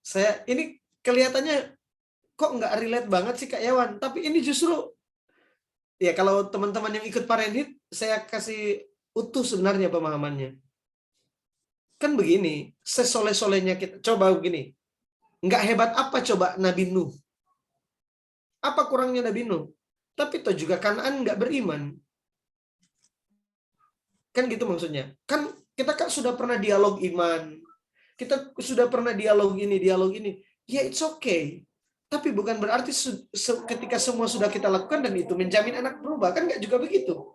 Saya ini kelihatannya kok nggak relate banget sih Kak Yawan. Tapi ini justru, ya kalau teman-teman yang ikut Parenthood, saya kasih utuh sebenarnya pemahamannya. Kan begini, sesoleh-solehnya kita, coba begini, nggak hebat apa coba Nabi Nuh? Apa kurangnya Nabi Nuh? Tapi toh juga Kanaan nggak beriman. Kan gitu maksudnya. Kan kita kan sudah pernah dialog iman. Kita sudah pernah dialog ini. Ya it's okay. Tapi bukan berarti ketika semua sudah kita lakukan dan itu menjamin anak berubah. Kan nggak juga begitu.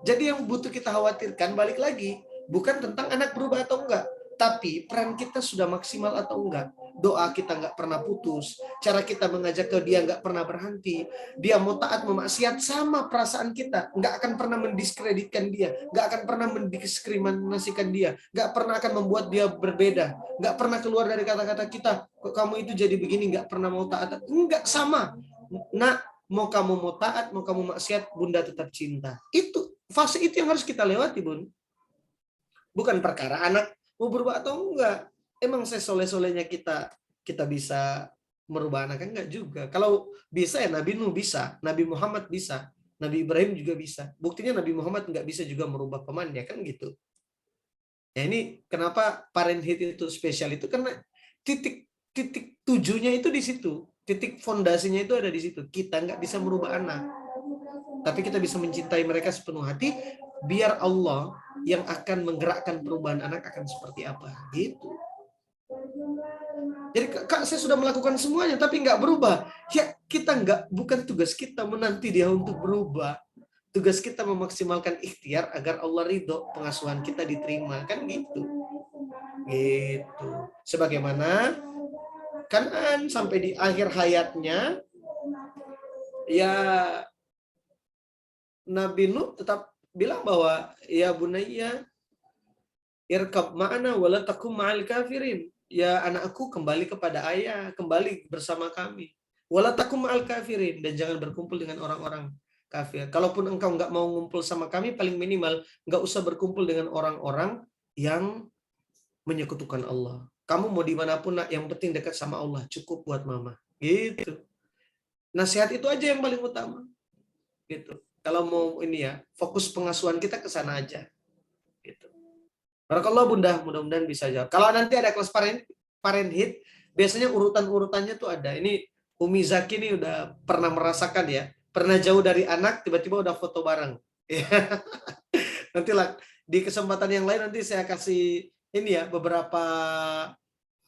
Jadi yang butuh kita khawatirkan balik lagi bukan tentang anak berubah atau enggak, tapi peran kita sudah maksimal atau enggak. Doa kita nggak pernah putus, cara kita mengajak ke dia nggak pernah berhenti. Dia mau taat mau maksiat sama perasaan kita, nggak akan pernah mendiskreditkan dia, nggak akan pernah mendiskriminasikan dia, nggak pernah akan membuat dia berbeda, nggak pernah keluar dari kata-kata kita, kok kamu itu jadi begini, nggak pernah mau taat, enggak sama. Nah, mau kamu mau taat, mau kamu maksiat, Bunda tetap cinta. Itu fase itu yang harus kita lewati, Bun. Bukan perkara anak mau berubah atau enggak. Emang sesoleh-solehnya kita bisa merubah anak, enggak juga. Kalau bisa ya Nabi Nuh bisa, Nabi Muhammad bisa, Nabi Ibrahim juga bisa. Buktinya Nabi Muhammad enggak bisa juga merubah pamannya, kan gitu. Ya ini kenapa Parenthood itu spesial itu karena titik tujuhnya itu di situ. Titik fondasinya itu ada di situ. Kita nggak bisa merubah anak. Tapi kita bisa mencintai mereka sepenuh hati, biar Allah yang akan menggerakkan perubahan anak akan seperti apa. Gitu. Jadi Kak, saya sudah melakukan semuanya, tapi nggak berubah. Ya kita bukan tugas kita menanti dia untuk berubah. Tugas kita memaksimalkan ikhtiar agar Allah ridho, pengasuhan kita diterima. Kan gitu. Gitu. Sebagaimana Kanaan sampai di akhir hayatnya, ya Nabi Nuh tetap bilang bahwa ya bunayya irkab ma'ana wala takum ma'al kafirin. Ya anakku, kembali kepada ayah, kembali bersama kami. Wala takum ma'al kafirin, dan jangan berkumpul dengan orang-orang kafir. Kalaupun engkau nggak mau ngumpul sama kami, paling minimal nggak usah berkumpul dengan orang-orang yang menyekutukan Allah. Kamu mau dimanapun, nak, yang penting dekat sama Allah, cukup buat mama. Gitu. Nasihat itu aja yang paling utama. Gitu. Kalau mau ini ya, fokus pengasuhan kita ke sana aja. Gitu. Barakallah Bunda, mudah-mudahan bisa jawab. Kalau nanti ada kelas parenthood, biasanya urutan-urutannya tuh ada. Ini Umi Zaki ini udah pernah merasakan ya, pernah jauh dari anak, tiba-tiba udah foto bareng. Nanti lah di kesempatan yang lain nanti saya kasih ini ya, beberapa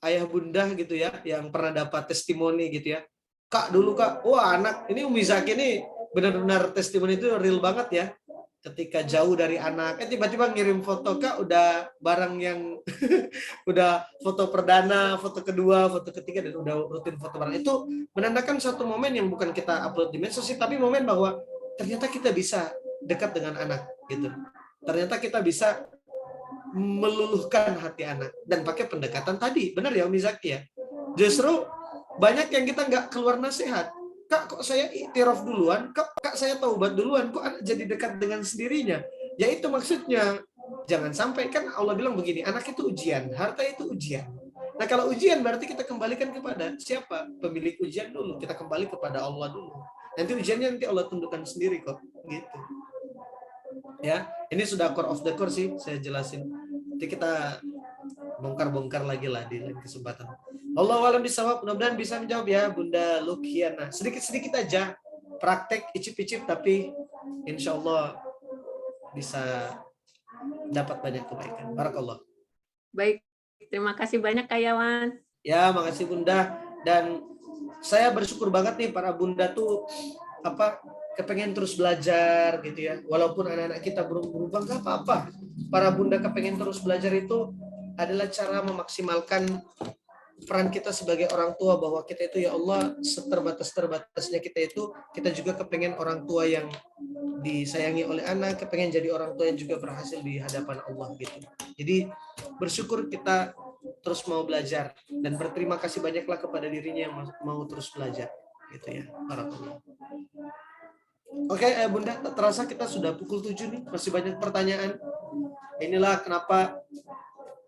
ayah bunda gitu ya, yang pernah dapat testimoni gitu ya. Kak dulu Kak, wah anak, ini Umi Zaki ini benar-benar testimoni itu real banget ya. Ketika jauh dari anak, tiba-tiba ngirim foto, Kak udah barang yang udah foto perdana, foto kedua, foto ketiga, dan udah rutin foto bareng. Itu menandakan satu momen yang bukan kita upload di medsos, tapi momen bahwa ternyata kita bisa dekat dengan anak gitu. Ternyata kita bisa meluluhkan hati anak dan pakai pendekatan tadi. Benar ya Umi Zaki ya? Justru banyak yang kita nggak keluar nasihat. Kak, kok saya iktiraf duluan? Kak, saya taubat duluan? Kok anak jadi dekat dengan sendirinya? Ya itu maksudnya. Jangan sampai, kan Allah bilang begini, anak itu ujian, harta itu ujian. Nah kalau ujian berarti kita kembalikan kepada siapa? Pemilik ujian dulu. Kita kembali kepada Allah dulu. Nanti ujiannya nanti Allah tundukkan sendiri kok. Gitu. Ya, ini sudah core of the core sih, saya jelasin. Nanti kita bongkar-bongkar lagi lah di lain kesempatan. Allahu a'lam bishawab, mudah-mudahan bisa menjawab ya Bunda Lukiana. Sedikit-sedikit aja praktek icip-icip, tapi insya Allah bisa dapat banyak kebaikan. Barakallah. Baik, terima kasih banyak Kak Yawan. Ya, makasih Bunda. Dan saya bersyukur banget nih para Bunda tuh kepengen terus belajar gitu ya. Walaupun anak-anak kita belum berubah, nggak apa-apa. Para Bunda kepengen terus belajar itu adalah cara memaksimalkan peran kita sebagai orang tua, bahwa kita itu ya Allah seterbatas-terbatasnya kita juga kepengen orang tua yang disayangi oleh anak, kepengen jadi orang tua yang juga berhasil di hadapan Allah gitu. Jadi bersyukur kita terus mau belajar dan berterima kasih banyaklah kepada dirinya yang mau terus belajar gitu ya. Barakallah. Oke, Bunda, tak terasa kita sudah pukul 7 nih, masih banyak pertanyaan. Inilah kenapa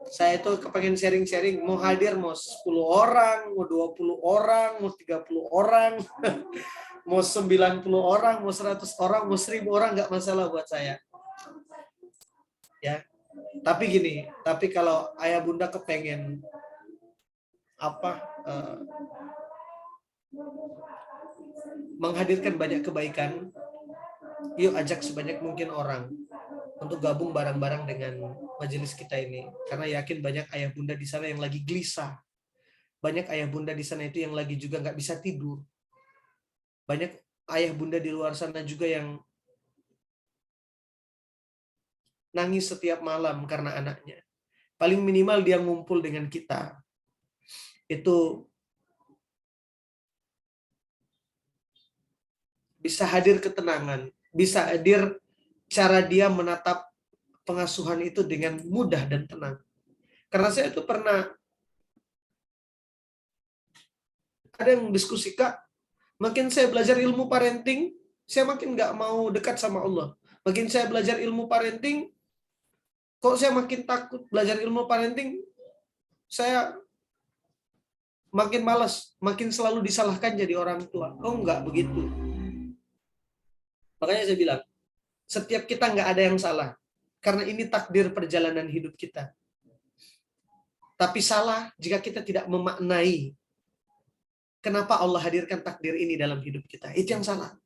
saya itu kepengen sharing-sharing, mau hadir mau 10 orang, mau 20 orang, mau 30 orang, mau 90 orang, mau 100 orang, mau 1000 orang, nggak masalah buat saya. Ya. Tapi gini, tapi kalau ayah bunda kepengen menghadirkan banyak kebaikan, yuk ajak sebanyak mungkin orang untuk gabung bareng-bareng dengan majelis kita ini. Karena yakin banyak ayah bunda di sana yang lagi gelisah. Banyak ayah bunda di sana itu yang lagi juga nggak bisa tidur. Banyak ayah bunda di luar sana juga yang nangis setiap malam karena anaknya. Paling minimal dia ngumpul dengan kita. Itu bisa hadir ketenangan, bisa hadir cara dia menatap pengasuhan itu dengan mudah dan tenang. Karena saya itu pernah ada yang diskusi, Kak, makin saya belajar ilmu parenting, saya makin nggak mau dekat sama Allah. Makin saya belajar ilmu parenting, kok saya makin takut belajar ilmu parenting, saya makin malas, makin selalu disalahkan jadi orang tua. Oh, enggak begitu. Makanya saya bilang, setiap kita nggak ada yang salah. Karena ini takdir perjalanan hidup kita. Tapi salah jika kita tidak memaknai kenapa Allah hadirkan takdir ini dalam hidup kita. Itu yang salah.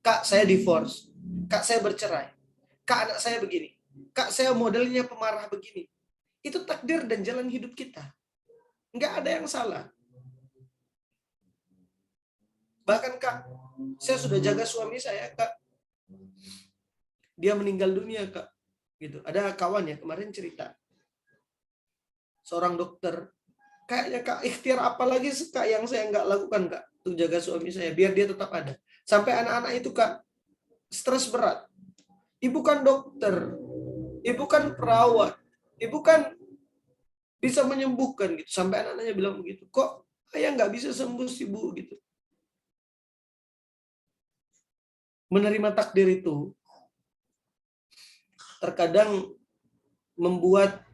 Kak, saya divorce. Kak, saya bercerai. Kak, anak saya begini. Kak, saya modelnya pemarah begini. Itu takdir dan jalan hidup kita. Nggak ada yang salah. Bahkan Kak, saya sudah jaga suami saya, Kak. Dia meninggal dunia, Kak. Gitu. Ada kawan ya kemarin cerita. Seorang dokter. Kayaknya Kak, ikhtiar apa lagi Kak yang saya nggak lakukan, Kak, untuk jaga suami saya biar dia tetap ada. Sampai anak-anak itu, Kak, stres berat. ibu kan dokter, ibu kan perawat, ibu kan bisa menyembuhkan gitu. Sampai anak-anaknya bilang begitu. Kok ayah nggak bisa sembuh sih Bu gitu. Menerima takdir itu terkadang membuat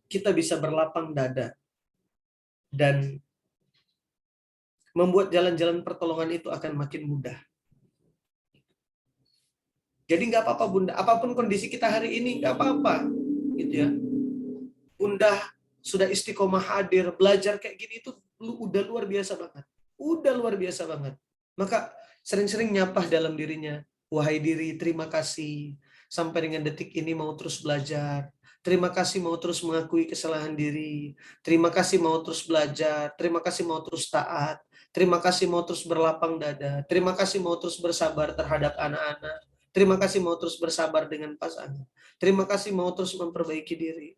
kita bisa berlapang dada dan membuat jalan-jalan pertolongan itu akan makin mudah. Jadi nggak apa-apa Bunda, apapun kondisi kita hari ini nggak apa-apa, gitu ya. Bunda sudah istiqomah hadir, belajar kayak gini itu udah luar biasa banget, udah luar biasa banget. Maka sering-sering nyapah dalam dirinya, wahai diri, terima kasih sampai dengan detik ini mau terus belajar. Terima kasih mau terus mengakui kesalahan diri. Terima kasih mau terus belajar. Terima kasih mau terus taat. Terima kasih mau terus berlapang dada. Terima kasih mau terus bersabar terhadap anak-anak. Terima kasih mau terus bersabar dengan pasangan. Terima kasih mau terus memperbaiki diri.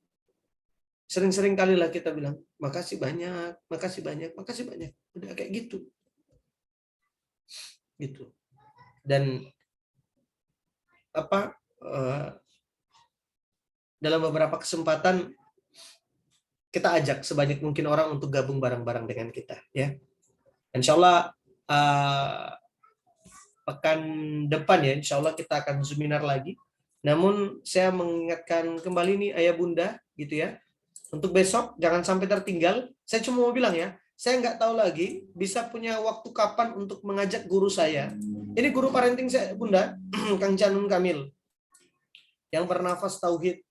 Sering-sering kalilah kita bilang, makasih banyak, makasih banyak, makasih banyak. Udah kayak gitu. Gitu. Dan dalam beberapa kesempatan kita ajak sebanyak mungkin orang untuk gabung bareng-bareng dengan kita, ya. Insya Allah pekan depan ya, insya Allah kita akan seminar lagi. Namun saya mengingatkan kembali nih ayah bunda, gitu ya. Untuk besok jangan sampai tertinggal. Saya cuma mau bilang ya, saya nggak tahu lagi bisa punya waktu kapan untuk mengajak guru saya. Ini guru parenting saya bunda, Kang Canun Kamil, yang bernafas tauhid.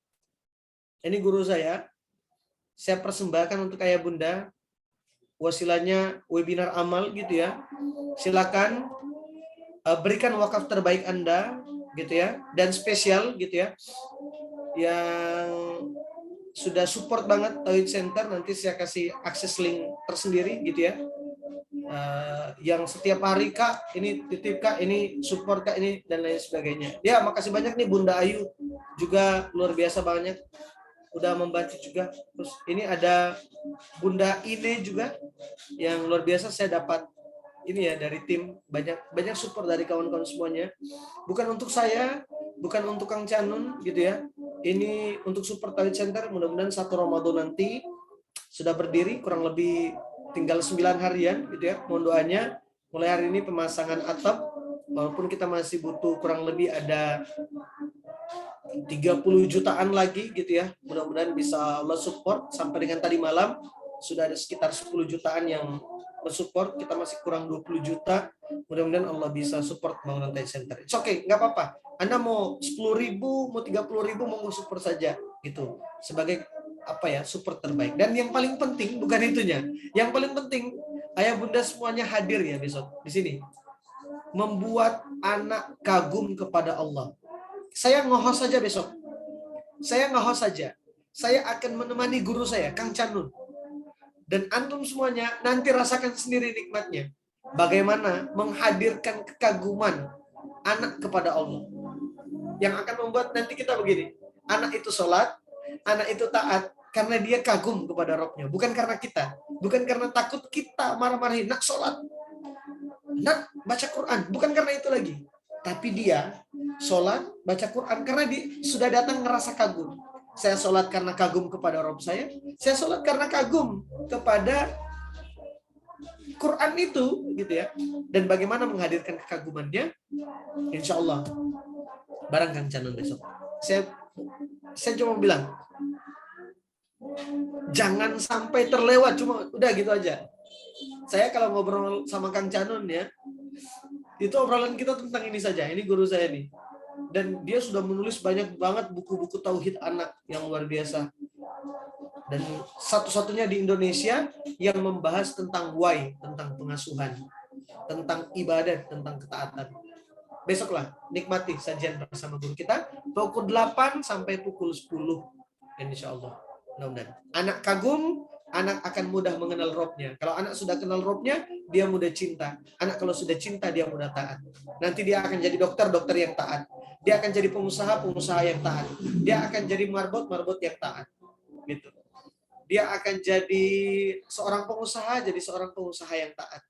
Ini guru saya persembahkan untuk ayah bunda, wasilanya webinar amal gitu ya. Silakan berikan wakaf terbaik Anda gitu ya, dan spesial gitu ya, yang sudah support banget Tauhid Center, nanti saya kasih akses link tersendiri gitu ya. Yang setiap hari Kak, ini titip Kak, ini support Kak, ini dan lain sebagainya. Ya, makasih banyak nih Bunda Ayu, juga luar biasa banyak udah membantu juga. Terus ini ada Bunda Ine juga yang luar biasa, saya dapat ini ya dari tim, banyak support dari kawan-kawan semuanya. Bukan untuk saya, bukan untuk Kang Canun gitu ya. Ini untuk support Tauhid Center. Mudah-mudahan 1 Ramadan nanti sudah berdiri, kurang lebih tinggal 9 harian gitu ya. Mohon doanya mulai hari ini pemasangan atap, walaupun kita masih butuh kurang lebih ada 30 jutaan lagi gitu ya. Mudah-mudahan bisa Allah support. Sampai dengan tadi malam sudah ada sekitar 10 jutaan yang mensupport, kita masih kurang 20 juta. Mudah-mudahan Allah bisa support bangunan Tauhid Center. It's okay, nggak apa-apa. Anda mau 10.000, mau 30.000, mau support saja gitu. Sebagai apa ya, support terbaik. Dan yang paling penting bukan itunya. Yang paling penting ayah bunda semuanya hadir ya besok di sini. Membuat anak kagum kepada Allah. Saya nge-host saja besok. Saya nge-host saja. Saya akan menemani guru saya, Kang Canun. Dan antum semuanya nanti rasakan sendiri nikmatnya. Bagaimana menghadirkan kekaguman anak kepada Allah. Yang akan membuat nanti kita begini. Anak itu sholat, anak itu taat, karena dia kagum kepada Rabbnya. Bukan karena kita. Bukan karena takut kita marah-marahin. Nak sholat. Nak baca Quran. Bukan karena itu lagi. Tapi dia sholat, baca Quran, karena dia sudah datang ngerasa kagum. Saya sholat karena kagum kepada Rabb saya sholat karena kagum kepada Quran itu, gitu ya. Dan bagaimana menghadirkan kekagumannya, insya Allah barang Kang Canun besok. Saya cuma bilang, jangan sampai terlewat, cuma udah gitu aja. Saya kalau ngobrol sama Kang Canun ya, itu obrolan kita tentang ini saja. Ini guru saya nih. Dan dia sudah menulis banyak banget buku-buku tauhid anak yang luar biasa. Dan satu-satunya di Indonesia yang membahas tentang why, tentang pengasuhan, tentang ibadah, tentang ketaatan. Besoklah nikmati sajian bersama guru kita pukul 8 sampai pukul 10. Insya Allah. Mudah-mudahan. Anak kagum, anak akan mudah mengenal Robnya. Kalau anak sudah kenal Robnya, dia mudah cinta. Anak kalau sudah cinta, dia mudah taat. Nanti dia akan jadi dokter yang taat. Dia akan jadi pengusaha yang taat. Dia akan jadi marbot yang taat. Gitu. Dia akan jadi seorang pengusaha yang taat.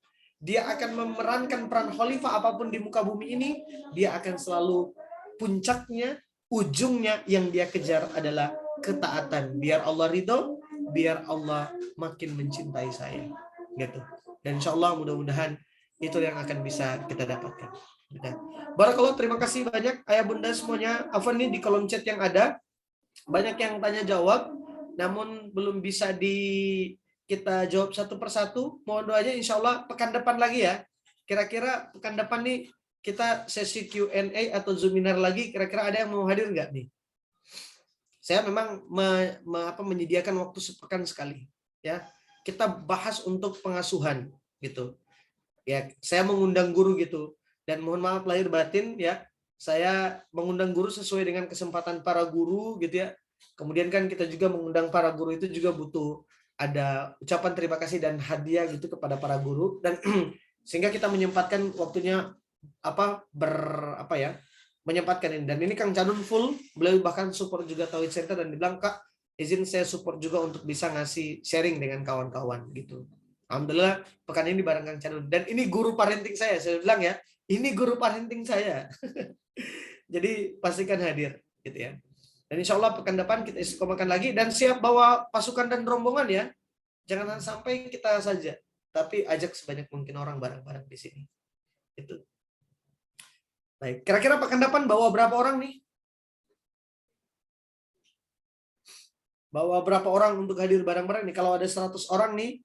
Dia akan memerankan peran khalifah apapun di muka bumi ini. Dia akan selalu puncaknya ujungnya yang dia kejar adalah ketaatan. Biar Allah ridho, biar Allah makin mencintai saya. Gitu. Dan insya Allah mudah-mudahan itu yang akan bisa kita dapatkan. Barakallah, terima kasih banyak ayah bunda semuanya. Afwan nih di kolom chat yang ada banyak yang tanya jawab, namun belum bisa kita jawab satu persatu. Mohon doanya, insya Allah pekan depan lagi ya. Kira-kira pekan depan nih kita sesi Q&A atau Zoominar lagi. Kira-kira ada yang mau hadir nggak nih? Saya memang menyediakan waktu sepekan sekali. Ya, kita bahas untuk pengasuhan gitu. Ya, saya mengundang guru gitu. Dan mohon maaf lahir batin ya, saya mengundang guru sesuai dengan kesempatan para guru gitu ya. Kemudian kan kita juga mengundang para guru itu juga butuh ada ucapan terima kasih dan hadiah gitu kepada para guru, dan sehingga kita menyempatkan waktunya menyempatkan ini. Dan ini Kang Canun full, beliau bahkan support juga Tauhid Center dan dibilang, Kak izin saya support juga untuk bisa ngasih sharing dengan kawan-kawan gitu. Alhamdulillah pekan ini bareng Kang Canun, dan ini guru parenting saya bilang ya, ini guru parenting saya. Jadi pastikan hadir gitu ya. Dan insya Allah pekan depan kita istiqomahkan lagi, dan siap bawa pasukan dan rombongan ya. Jangan sampai kita saja, tapi ajak sebanyak mungkin orang bareng-bareng di sini. Itu. Baik, kira-kira pekan depan bawa berapa orang nih? Bawa berapa orang untuk hadir bareng-bareng nih? Kalau ada 100 orang nih,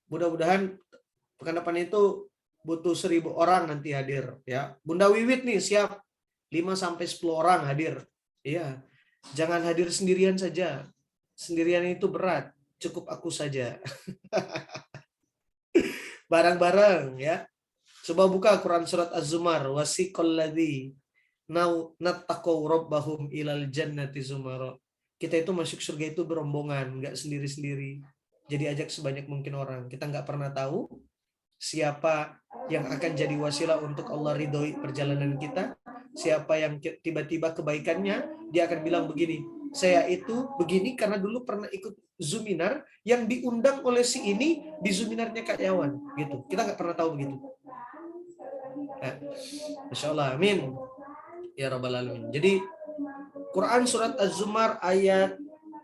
mudah-mudahan pekan depan itu butuh 1000 orang nanti hadir ya. Bunda Wiwit nih siap 5-10 orang hadir. Iya. Jangan hadir sendirian saja. Sendirian itu berat. Cukup aku saja. Bareng-bareng ya. Coba buka Quran surat Az-Zumar. Wasiqal ladzi nattaqaw rabbahum ilal jannati zumara. Kita itu masuk surga itu berombongan, nggak sendiri-sendiri. Jadi ajak sebanyak mungkin orang. Kita nggak pernah tahu siapa yang akan jadi wasilah untuk Allah ridhoi perjalanan kita. Siapa yang tiba-tiba kebaikannya, dia akan bilang begini, saya itu begini karena dulu pernah ikut Zoominar yang diundang oleh si ini di Zoominarnya Kak Yawan. Gitu. Kita nggak pernah tahu begitu. Nah, Masya Allah, amin. Ya Rabbal Alamin. Jadi Quran surat Az-Zumar ayat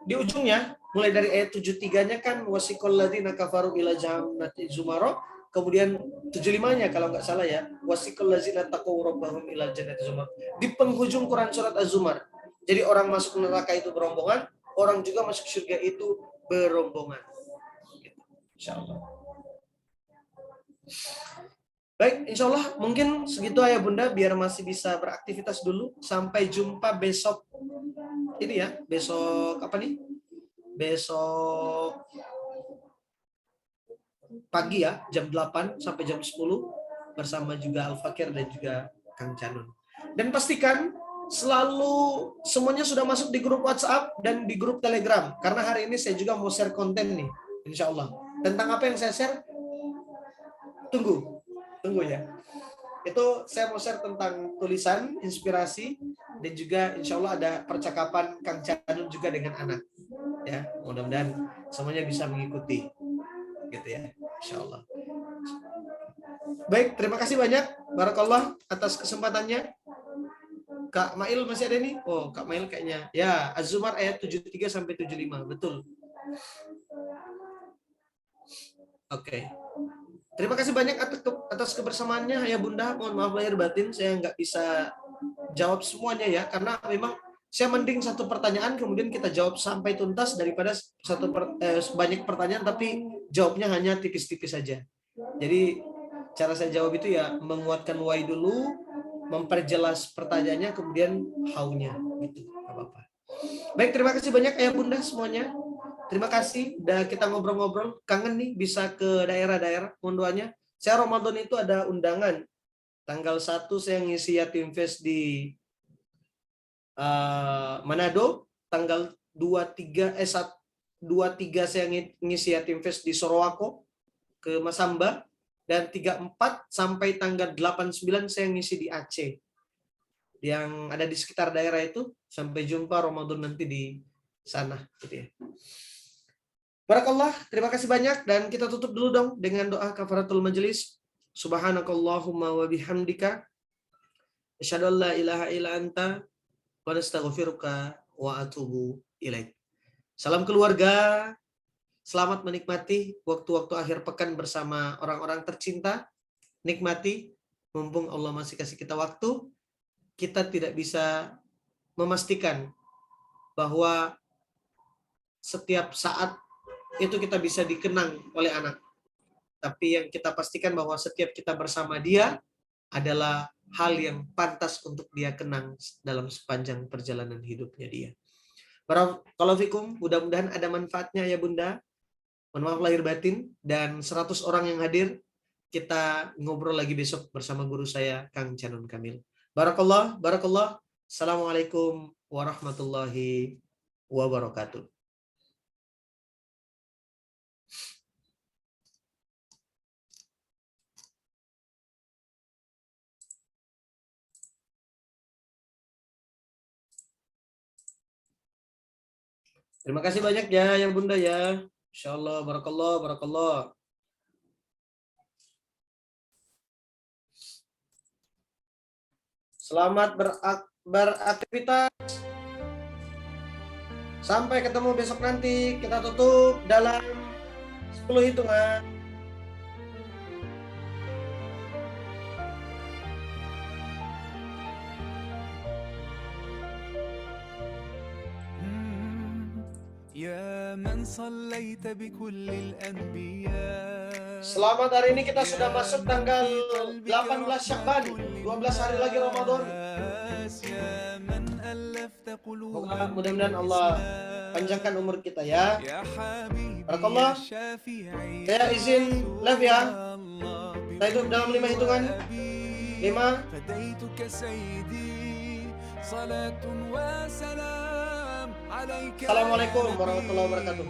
di ujungnya, mulai dari ayat 73-nya kan wasiqal ladzina kafaru ila jahannati zumara, kemudian 75-nya kalau nggak salah ya, wasiqal ladzina taqaw rabbahum ila jannati zumara. Di penghujung Quran surat Az-Zumar. Jadi orang masuk neraka itu berombongan, orang juga masuk surga itu berombongan. Insyaallah. Baik, insya Allah mungkin segitu ayah bunda, biar masih bisa beraktivitas dulu. Sampai jumpa besok. Ini ya, besok apa nih? Besok pagi ya, jam 8 sampai jam 10 bersama juga Al-Fakir dan juga Kang Canun. Dan pastikan selalu semuanya sudah masuk di grup WhatsApp dan di grup Telegram. Karena hari ini saya juga mau share konten nih, insya Allah. Tentang apa yang saya share? Tunggu ya. Itu saya mau share tentang tulisan, inspirasi, dan juga insya Allah ada percakapan Kang Canun juga dengan anak. Ya, mudah-mudahan semuanya bisa mengikuti. Gitu ya, insya Allah. Baik, terima kasih banyak. Barakallah atas kesempatannya. Kak Mail masih ada nih? Oh, Kak Mail kayaknya. Ya, Az-Zumar ayat 73 sampai 75. Betul. Oke. Terima kasih banyak atas kebersamaannya ya Bunda. Mohon maaf lahir batin saya nggak bisa jawab semuanya ya, karena memang saya mending satu pertanyaan kemudian kita jawab sampai tuntas daripada banyak pertanyaan tapi jawabnya hanya tipis-tipis saja. Jadi cara saya jawab itu ya menguatkan why dulu, memperjelas pertanyaannya, kemudian how-nya gitu. Gak apa-apa. Baik, terima kasih banyak ayah bunda semuanya. Terima kasih udah kita ngobrol-ngobrol. Kangen nih bisa ke daerah-daerah. Mohon doanya. Saya Ramadan itu ada undangan. Tanggal 1 saya ngisi Yatim Fest di Manado. Tanggal 23 saya ngisi Yatim Fest di Sorowako ke Masamba. Dan 34 sampai tanggal 89 saya ngisi di Aceh. Yang ada di sekitar daerah itu. Sampai jumpa Ramadan nanti di sana. Gitu ya. Barakallah, terima kasih banyak, dan kita tutup dulu dong dengan doa kafaratul majelis. Subhanakallahumma wa bihamdika asyhadu an la ilaha illa anta wa nastaghfiruka wa atubu ilaik. Salam keluarga, selamat menikmati waktu-waktu akhir pekan bersama orang-orang tercinta. Nikmati, mumpung Allah masih kasih kita waktu. Kita tidak bisa memastikan bahwa setiap saat itu kita bisa dikenang oleh anak. Tapi yang kita pastikan bahwa setiap kita bersama dia adalah hal yang pantas untuk dia kenang dalam sepanjang perjalanan hidupnya dia. Barakallahu fikum, mudah-mudahan ada manfaatnya ya Bunda. Mohon maaf lahir batin, dan 100 orang yang hadir, kita ngobrol lagi besok bersama guru saya Kang Canun Kamil. Barakallah, barakallah. Assalamualaikum warahmatullahi wabarakatuh. Terima kasih banyak ya yang Bunda ya. Insyaallah, barakallah, barakallah. Selamat beraktivitas. Sampai ketemu besok nanti. Kita tutup dalam 10 hitungan. Selamat, hari ini kita sudah masuk tanggal 18 Syakban, 12 hari lagi Ramadan. Mudah-mudahan Allah panjangkan umur kita ya. Barakallah. Saya izin live ya. Kita hidup dalam 5 hitungan. 5. Assalamualaikum warahmatullahi wabarakatuh.